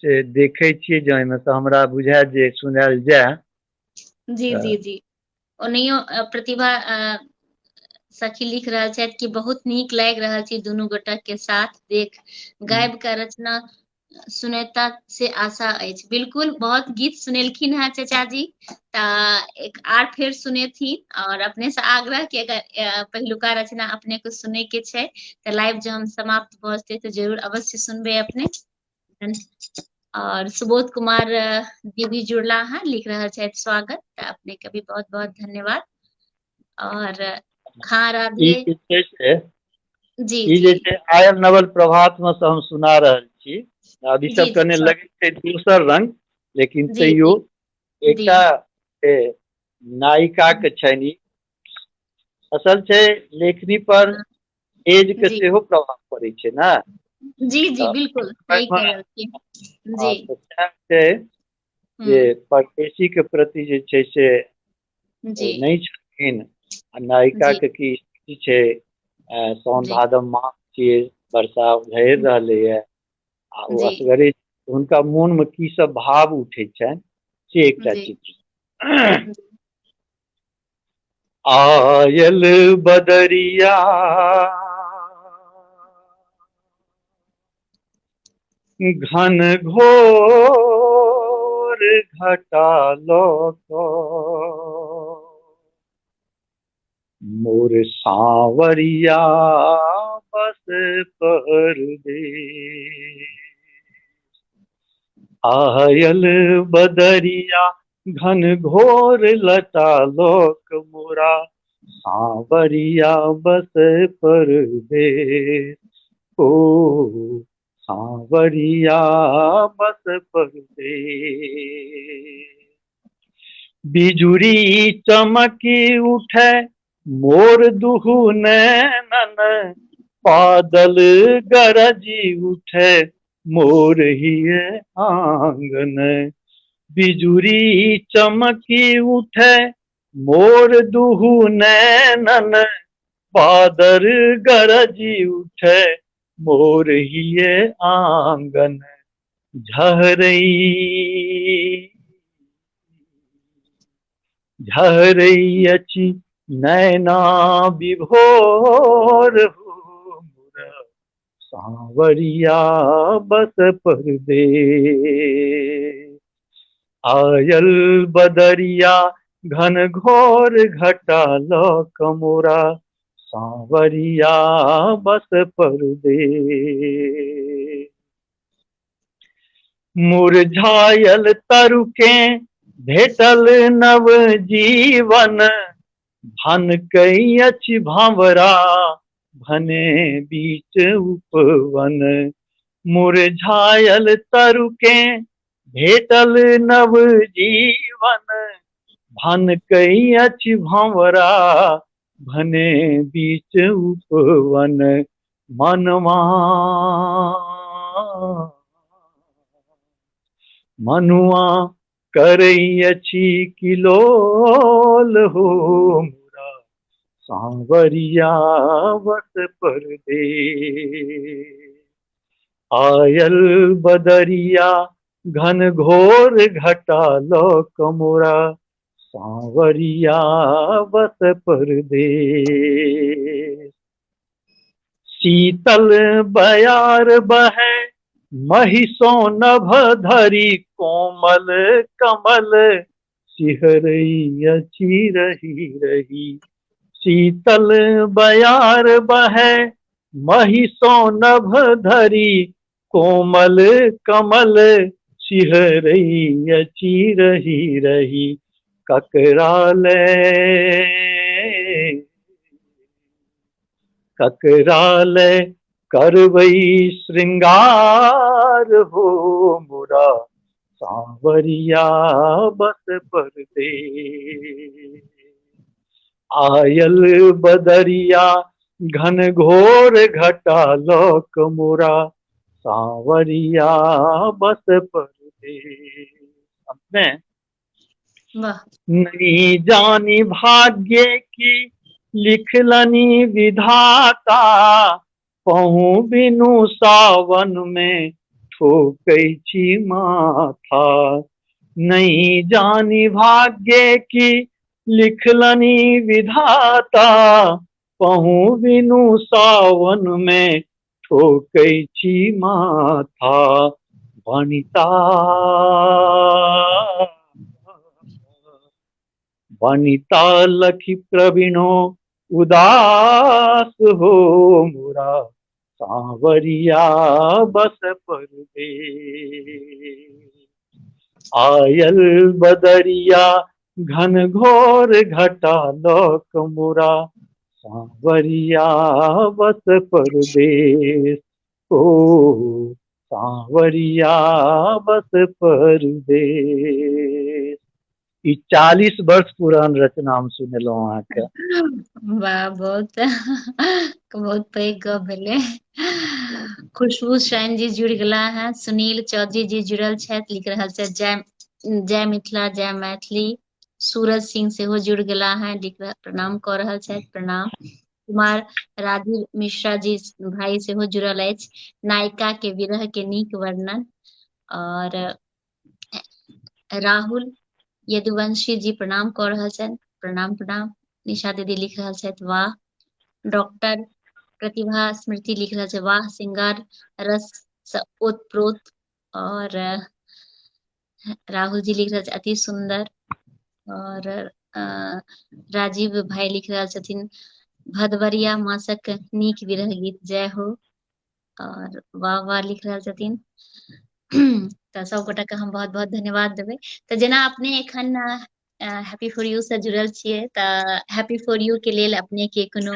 से देखे छियै जे ओहिमे से हमरा बुझाय जे सुनायल जाय। जी तऽ जी जी ओनहियो प्रतिभा सखी लिख रहल छथि कि बहुत नीक लागि रहल छै दुनू गोटक के साथ देख गाबि कऽ रचना सुनेता से आशा अछि। बिल्कुल, बहुत गीत सुनेलखिन हेँ चाचा जी, तऽ एक आर फेर सुनेथिन और अपने से आग्रह कि अगर पहिलुका रचना अपने को सुनै के छै तऽ लाइव जहन समाप्त भऽ जेतै तऽ जरूर अवश्य सुनबै अपने। और सुबोध कुमार जी भी जुड़ला हैं, लिख रहल छथि स्वागत, तऽ अपने के भी बहुत बहुत धन्यवाद। और हाँ ई राधे। जे छै से जी ई जी जे छै आयल नवल प्रभात में से हम सुना रहल छी। आब ई जी सब जी कने लगे छै दोसर रंग, लेकिन जी तैयो जी जी एकटा नायिका के छनि ई। असल छै लेखनी पर हाँ, एज के जी सेहो प्रभाव पड़ै छै ने। जी जी तऽ बिल्कुल सही ओहिमे कह रहलखिन। जी हाँ, तऽ सएह छै जे हम्म परदेशी के प्रति जे छै से जी ओ नहि छथिन, आ नायिका जी के की स्थिति छै, साउन जी भादव मास छियै, वर्षा झड़ि रहलैए आ ओ जी असगरे हुनका मोन में की सब भाव उठै छनि से एकटा जी चित्र। आयल बदरिया घन घोर घटा लो तो, मोर सांवरिया बस परदेस। आयल बदरिया घन घोर लटा लोक, मोरा सांवरिया बस परदेस। ओ सांवरिया बस परदेस। बिजुरी चमकी उठे मोर दुहु नैनन, बादल गरजी उठे मोर हिये आंगन। बिजुरी चमकी उठे मोर दुहु नैनन, बादल गरजी उठे मोर हिये आंगन। झहरई झहरई अछि नैना विभोर हो, मोरा सांवरिया बस परदेस। आयल बदरिया घन घोर घटा लोक, मोरा सांवरिया बस परदेस। मुरझायल तरुके भेटल नव जीवन, भनकई अछि भंवरा भने बीच उपवन। मुरझायल तरुके भेटल नव जीवन, भनकई अछि भंवरा भने बीच उपवन। मनवा मनुआ करई अछि किलोल हो, मोरा सांवरिया बस परदेस। आयल बदरिया घन घोर घटा लोक, मोरा सांवरिया बस परदेस। शीतल बयार बहे महिषो नभ धरि, कोमल कमल सिहरई अछि रही रही। शीतल बयार बहे महिषो नभ धरि, कोमल कमल सिहरई अछि रही रही। ककराले ककराले करवई श्रृंगार हो मोरा सांवरिया बस परदेस। आयल बदरिया घन घोर घटा लोक मोरा सांवरिया बस परदेस। अंत में, वाह। नहीं जानी भाग्य की लिखलनी विधाता, पहु बिनु सावन में ठोकै छी माथा। नहीं जानी भाग्य की लिखलनी विधाता, पहु बिनु सावन में ठोकै छी माथा। वनिता वनिता लखी प्रवीणो उदास हो मोरा सांवरिया बस परदेस। आयल बदरिया घन घोर घटा लोक मोरा सांवरिया बस परदेस। ओ सांवरिया बस परदेस। ई 40 वर्ष पुरान रचना हम सुनेलहुँ अहाँके। वाह, बहुत बहुत पैघ गप भेलै। खुशबू शैन जी जुड़ि गेला है, सुनील चौधरी जी जुड़ल छथि, लिख रहल छथि जय जय मिथिला जय मैथिली। सूरज सिंह सेहो जुड़ि गेला है, प्रणाम कऽ रहल छथि, प्रणाम। कुमार राजीव मिश्रा जी भाई सेहो जुड़ल अछि, नायिका के विरह के नीक वर्णन। और राहुल यदुवंशी जी प्रणाम कऽ रहल छथि, प्रणाम प्रणाम। निशा दीदी लिख रहल छथि वाह। डॉक्टर प्रतिभा स्मृति लिख रहल छथि वाह, सिंगार रस स ओतप्रोत। और राहुल जी लिख रहल छथि अति सुंदर। और राजीव भाई लिख रहल छथिन भदवरिया मासक नीक विरह गीत जय हो। और वाह वाह लिख रहल छथिन। तऽ सब गोटा के हम बहुत बहुत धन्यवाद देबै। तऽ जेना अपने एखन हैप्पी फॉर यू से जुड़ल छियै, तऽ हैप्पी फॉर यू के लेल अपने के कोनो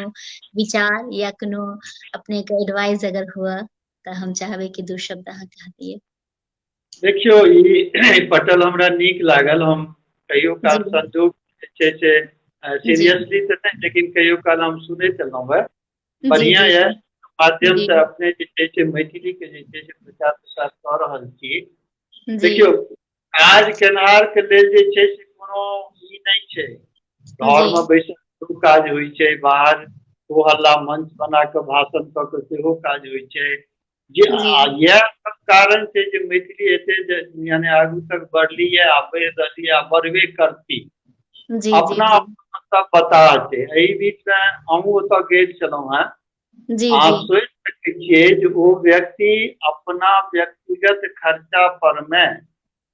विचार या कोनो अपने के एडवाइस अगर हुआ तऽ हम चाहबै कि दू शब्द अहाँ कह दिए। देखियो, ई पटल हमरा नीक लागल। हम कहियो काल जी संजोग जे छै से जी सीरियसली तऽ नहीं, लेकिन कहियो काल हम सुनैत एलहुँ है। जी बढ़िया जी है, जी माध्यम जी से अपने जे छै से मैथिली के जे छै से प्रचार प्रसार कऽ रहल छी। जी देखियो, काज केनहार के लेल जे छै से कोनो ई नहीं छै। घर जी में बैसल काज होइ छै, बाहर हो हल्ला मंच बना के भाषण कऽ के सेहो काज होइ छै। जे जी यह सब कारण छै जे मैथिली एते यानी आगू तक बढ़ली है, आ बढ़ि रहली है, आ बढ़बे करती। जी जी अपना जी सब पता छै। एहि बीच में हमहूँ ओतऽ गेल छलहुँ हैं। जी अहाँ जी सोचि सकै छियै जे ओ व्यक्ति अपना व्यक्तिगत खर्चा पर में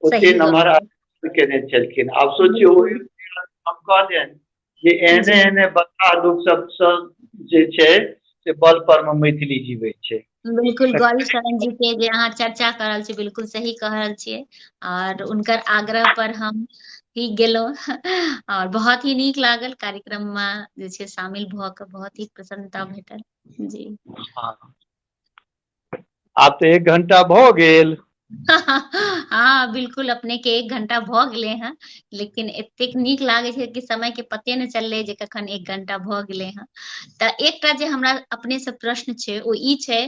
ओते सही नम्हर गप आयोजन केने छलखिन। आब सोचियौ, बिल्कुल। हम कहलियनि जे एहने जी एहने बच्चा लोग सबसँ जे छै से बल पर में मैथिली जीवै छै। बिल्कुल, तऽ गौरी शरण जी के जे अहाँ चर्चा कर रहल छी बिल्कुल सही कह रहल छियै। और उनकर आग्रह पर हम ही गेलहुँ और बहुत ही नीक लागल कार्यक्रम में जे छै शामिल भऽ कऽ, बहुत ही प्रसन्नता भेटल। जी हाँ, आब तऽ 1 घंटा भऽ गेल। हाँ बिल्कुल, अपने के 1 घंटा भऽ गेलै हँ, लेकिन एतेक नीक लागै छै कि समय के पते नहि चललै जे कखन 1 घंटा भऽ गेलै हँ। तऽ एकटा जे हमरा अपने से प्रश्न छै ओ ई छै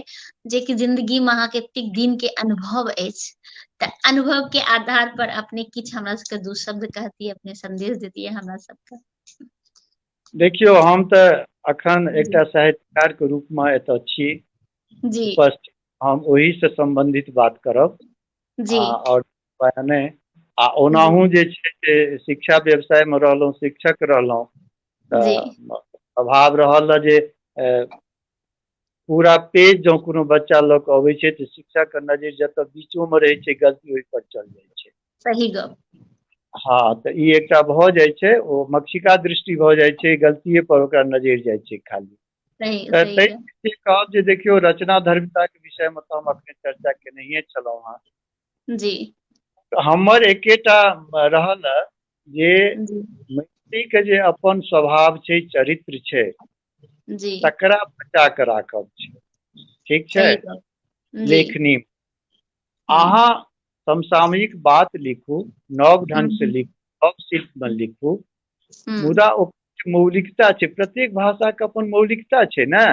जे कि जिंदगी में अहाँके एतेक दिन के अनुभव अछि, तऽ अनुभव के आधार पर अपने किछु हमरा सबके दू शब्द कहतियै, अपने संदेश देतियै हमरा सबके। देखियौ, हम तऽ अखन जी एकटा साहित्यकार के रूप में एतऽ छी जी उपस्थित। हम ओही से संबंधित बात करब। जी और बयाने आ जी ओनाहू जे छै से शिक्षा व्यवसाय में रहलहुँ, शिक्षक रहलहुँ, जी तऽ अभाव रहल जे पूरा पेज जँ कोनो बच्चा लऽ कऽ अबै छै तऽ शिक्षक के नजरि जतऽ बीचो में रहै छै, गलती ओहि पर चलि जाइ छै। सही गप। हाँ, तऽ ई एकटा भऽ जाइ छै, ओ मक्षिका दृष्टि भऽ जाइ छै, गलतिये पर ओकरा नजरि जाइ छै खाली। सही तऽ सही तै गप। कहब जे देखियौ, रचना धर्मिता के विषय में तऽ हम अपने चर्चा केनहिये छलहुँ हँ। जी हमर एकेटा रहल जे जी मैथिली के जे अपन स्वभाव छै, चरित्र छै, जी तकरा बचा कऽ राखब छै। ठीक छै। सही गप। जी। लेखनी हम्म अहाँ समसामयिक बात लिखू, नव ढंग से हम्म लिखू, नव शिल्प में लिखू, हम्म, मुदा ओकर मौलिकता छै, प्रत्येक भाषा के अपन मौलिकता छै ने।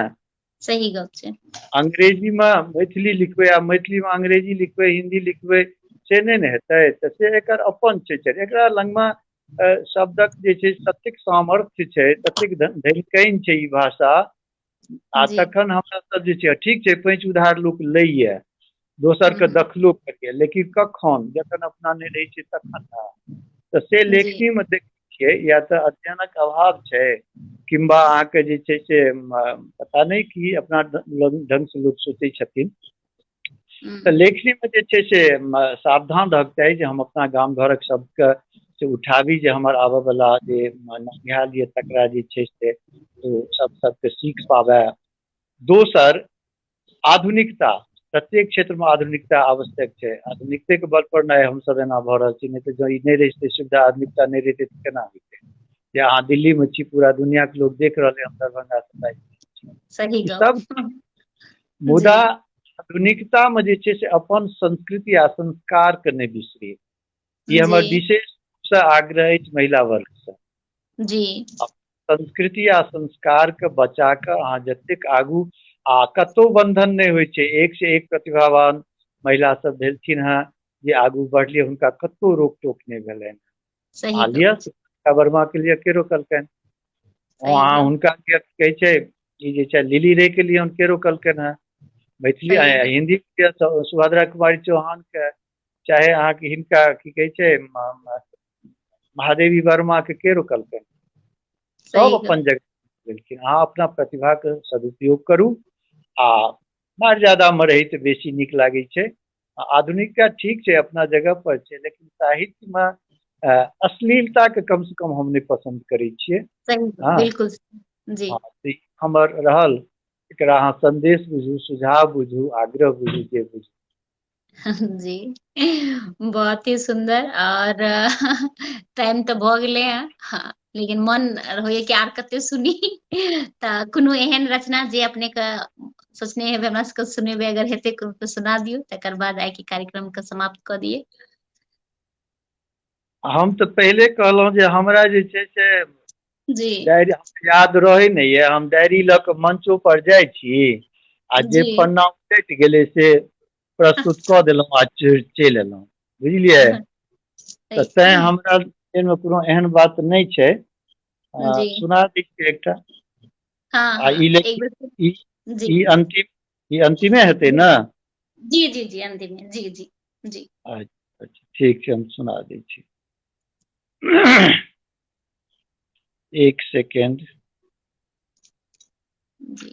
सही गप छै। अंग्रेजी में मैथिली लिखबै आ मैथिली में अंग्रेजी लिखबै, हिंदी लिखबै, से नहि ने हेतै। तऽ से एकर अपन छै, एकरा लगमे शब्दक जे छै ततेक सामर्थ्य छै, ततेक धनिकैन छै ई भाषा। आ जी। तखन हमरा सब जे छै, ठीक छै पैंच उधार लोक लैए, दोसर के हम्म, दखलो करिए, लेकिन कखन जखन अपना नहि रहै छै तखन ने। तऽ से जी। लेखनी में देखै छियै, या तऽ अध्ययनक अभाव छै, किंबा अहाँके जे छै से पता नहि की अपना ढंग से लोक सोचै छथिन। तऽ हम्म, लेखनी में जे छै से सावधान रहक चाही जे हम अपना गाम घरक शब्दके से उठाबी, जे हमर आबऽ वाला जे ननिहाल ये तकरा जे छै से ओ सबके सीख पाबै। दोसर, आधुनिकता, प्रत्येक क्षेत्र में आधुनिकता आवश्यक छै। आधुनिकते के बल पर नहीं हम सब एना भऽ रहल छी, नहीं तऽ जँ ई नहीं रहितै सुविधा, आधुनिकता नहीं रहितै तऽ केना होइतै। जे अहाँ दिल्ली में छी, पूरा दुनिया के लोग देख रहल है, हम दरभंगा से बाजि रहल छी, सही ई गप। सब। जी। मुदा आधुनिकता में जे छै से अपन संस्कृति आ संस्कार के नहीं बिसरी। ई जी। हमर विशेष रूप से आग्रह अछि महिला वर्ग से। जी। संस्कृति आ संस्कार के बचा कऽ अहाँ जतेक आगू, आ कतहु बंधन नहीं होइ छै, एक से एक प्रतिभावान महिला सब भेलखिन हेँ जे आगू बढ़लियै, हुनका कतहु रोक टोक नहीं भेलनि। सही अहाँ गप लिअ छै। सुचित्रा वर्मा के लिए के रोकलकनि? सही अहाँ गप। हुनका के कहै छै, ई जे छै लिली रे के लिए के रोकलकनि हेँ? मैथिली सही गप। हिंदी के सुभद्रा कुमारी चौहान के, चाहे अहाँके हिनका की कहै छै महादेवी वर्मा के रोकलकनि? सब सही अपन गप। जगह गेलखिन। अहाँ अपना प्रतिभा के सदुपयोग करू, आ मर्यादा में रही तऽ बेसी नीक लागै छै। आधुनिकता ठीक छै, अपना जगह पर छै, लेकिन साहित्य में अश्लीलता के कम से कम हम नहीं पसंद करै छियै। सही गप, हाँ बिल्कुल। जी। हाँ, तऽ ई हमर रहल। एकरा अहाँ संदेश बुझू, सुझाव बुझू, आग्रह बुझू, जे बुझू। जी, बहुत ही सुंदर। और टाइम तऽ भऽ गेलै हैं, हाँ, लेकिन मन होइए कि आर कते सुनी। तऽ कोनो एहन रचना जे अपने के सोचने हेबै हमरा सबके सुनेबै, अगर हेतै कोनो तऽ सुना दियौ, तकर बाद आइ के कार्यक्रम के समाप्त कऽ दियै। हम तऽ पहिले कहलहुँ जे हमरा जे छै से जी। डायरी याद रहै नहि यऽ, हम डायरी लऽ कऽ मंचो पर जाइ छी, आ जे जी। पन्ना उलटि गेलै से प्रस्तुत कऽ देलहुँ आ चलि एलहुँ, बुझलियै। तऽ तैं हमरा एहिमे कोनो एहन बात नहीं छै। जी। सुना दै छियै एकटा। हाँ आ हाँ, ई एक लेकिन बेर। ई जी। ई अंतिम, ई अंतिमे हेतै ने? जी जी जी, अंतिम में। जी जी। जी। अच्छा अच्छा, ठीक छै, हम सुना दै छी। एक सेकेंड। जी।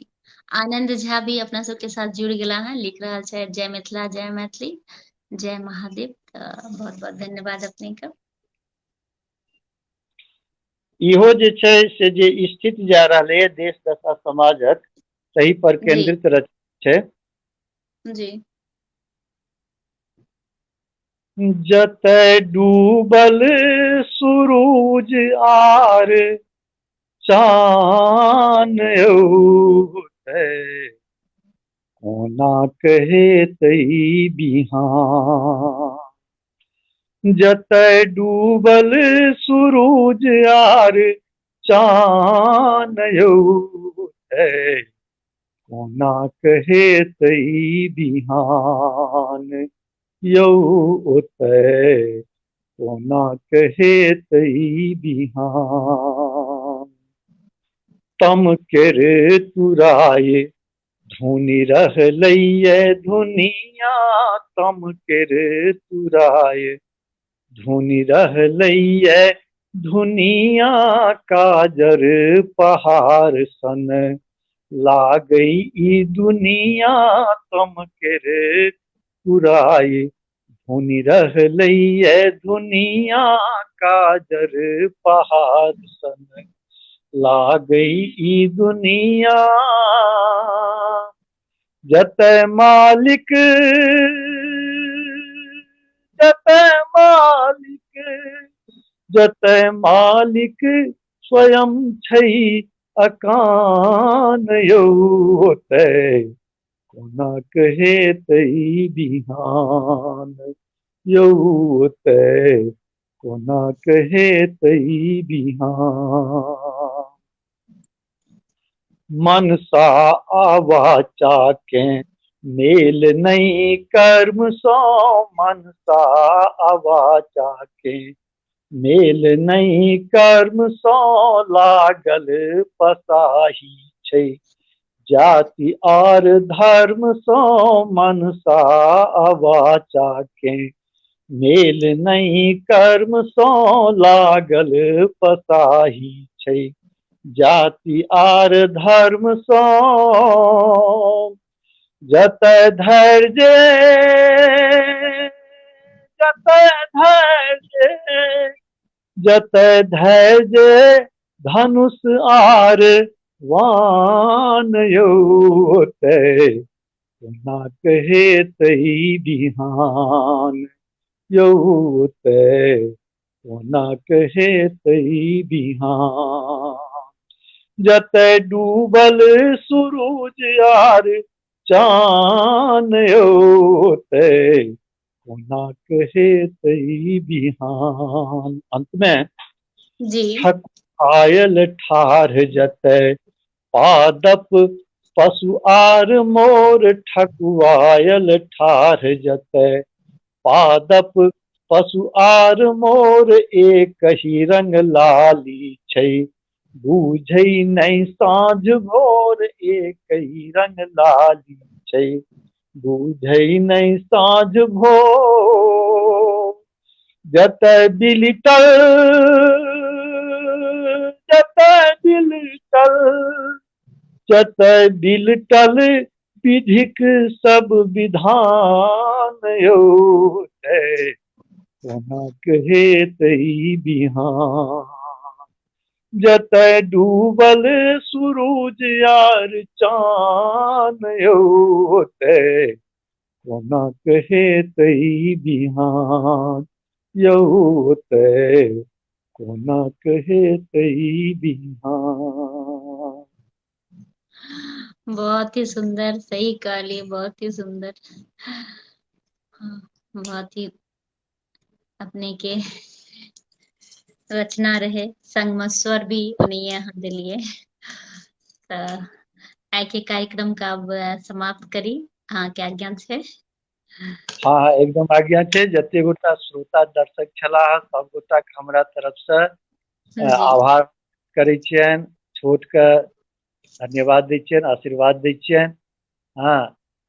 आनंद झा भी अपना सबके साथ जुड़ गेला हैं, लिख रहल छै जय मिथिला जय मैथिली जय महादेव। बहुत बहुत धन्यवाद अपने के। इहो जे छै से जे स्थिति जा रहलै है देश तथा समाजक, तही पर जी। केंद्रित रचना छै। जी। जतय डूबल सूरूज आर चान ओतय, कोना कहेतै बिहान। जतय डूबल सूरूज आर चान ओतय, कोना कहेतै बिहान। यौ ओतय, कोना कहेतै बिहान। तम केर तुराय धुनि रहलैए धुनिया, तम केर तुराय धुनि रहलैए धुनिया, काजर पहाड़ सन लागै ई दुनिया, तम केर तुराय धुनि रहलैए धुनिया, काजर पहाड़ सन लागै ई दुनिया। जतय मालिक, जतय मालिक, जतय मालिक स्वयं छै अकान यौ ओतय, कोना कहे तई बिहान यौ ते कोना कहे तई बिहान। मनसा आवाचा के मेल नहीं कर्म सो, मनसा आवाचा के मेल नहीं कर्म सो लागल पसाही छै। जाति और धर्म सो मनसा अवाचा के मेल नहीं कर्म सो लागल पसाही छै। जाति आर धर्म सो जतय धैर्य जतय धैर्य जतय धैर्य धनुष आर वान यौ ते कोना कहे तई बिहान यौ ते कोना कहे तई बिहान। जतय डूबल सूरज आर चान यौ ते कोना कहे तई बिहान। अंत में जी ठकुआयल ठाढ़ जतय पादप पशु आर मोर, ठकुआयल ठाढ़ जतय पादप पशु आर मोर, एक ही रंग लाली छै बूझै नहीं साँझ भोर, एक ही रंग लाली छै बूझै नहीं साँझ भोर। जतय बिलिटल जतय बिलिटल जतय बिलटल विधिक सब विधान यौ ते कोना कहे तई बिहान। जतय डूबल सूरज यार चान यौ ते कोना कहे तई बिहान यौ ते कोना कहे तई बिहान। बहुत ही सुंदर, सही कहलिए, बहुत ही सुंदर। हाँ, बहुत ही अपने के रचना रहे, संग में स्वर भी उन्हें यहाँ दिलिए। तो आइ के कार्यक्रम का अब समाप्त करी अहाँ के आज्ञा छै। हाँ हाँ एकदम आज्ञा छै। जते गोटा श्रोता दर्शक छलाह सब गोटा के हमरा तरफ से जी आभार करै छियनि, छोट के धन्यवाद दै छियनि, आशीर्वाद दै छियनि। हाँ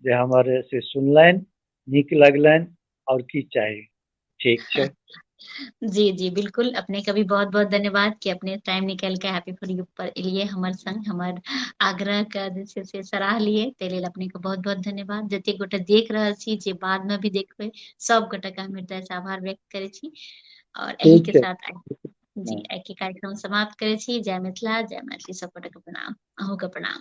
जे हमर से सुनलनि, नीक लगलनि और की चाही। ठीक छै। जी जी बिल्कुल, अपने का भी बहुत बहुत धन्यवाद कि अपने टाइम निकाल के हैप्पी फॉर यू पर एलिए हमर संग, हमर आग्रह के जे छै से सराह लिए, ताहि लेल अपने के बहुत बहुत धन्यवाद। जते गोटे देख रहल छी, जे बाद में भी देखबै, सब गोटे के हम हृदय से आभार व्यक्त करै छी। और एही ठीक के छै। साथ जी आइ के कार्यक्रम समाप्त करै छी। जय मिथिला, जय मैथिली, सब गोटे के प्रणाम, अहूँ के प्रणाम।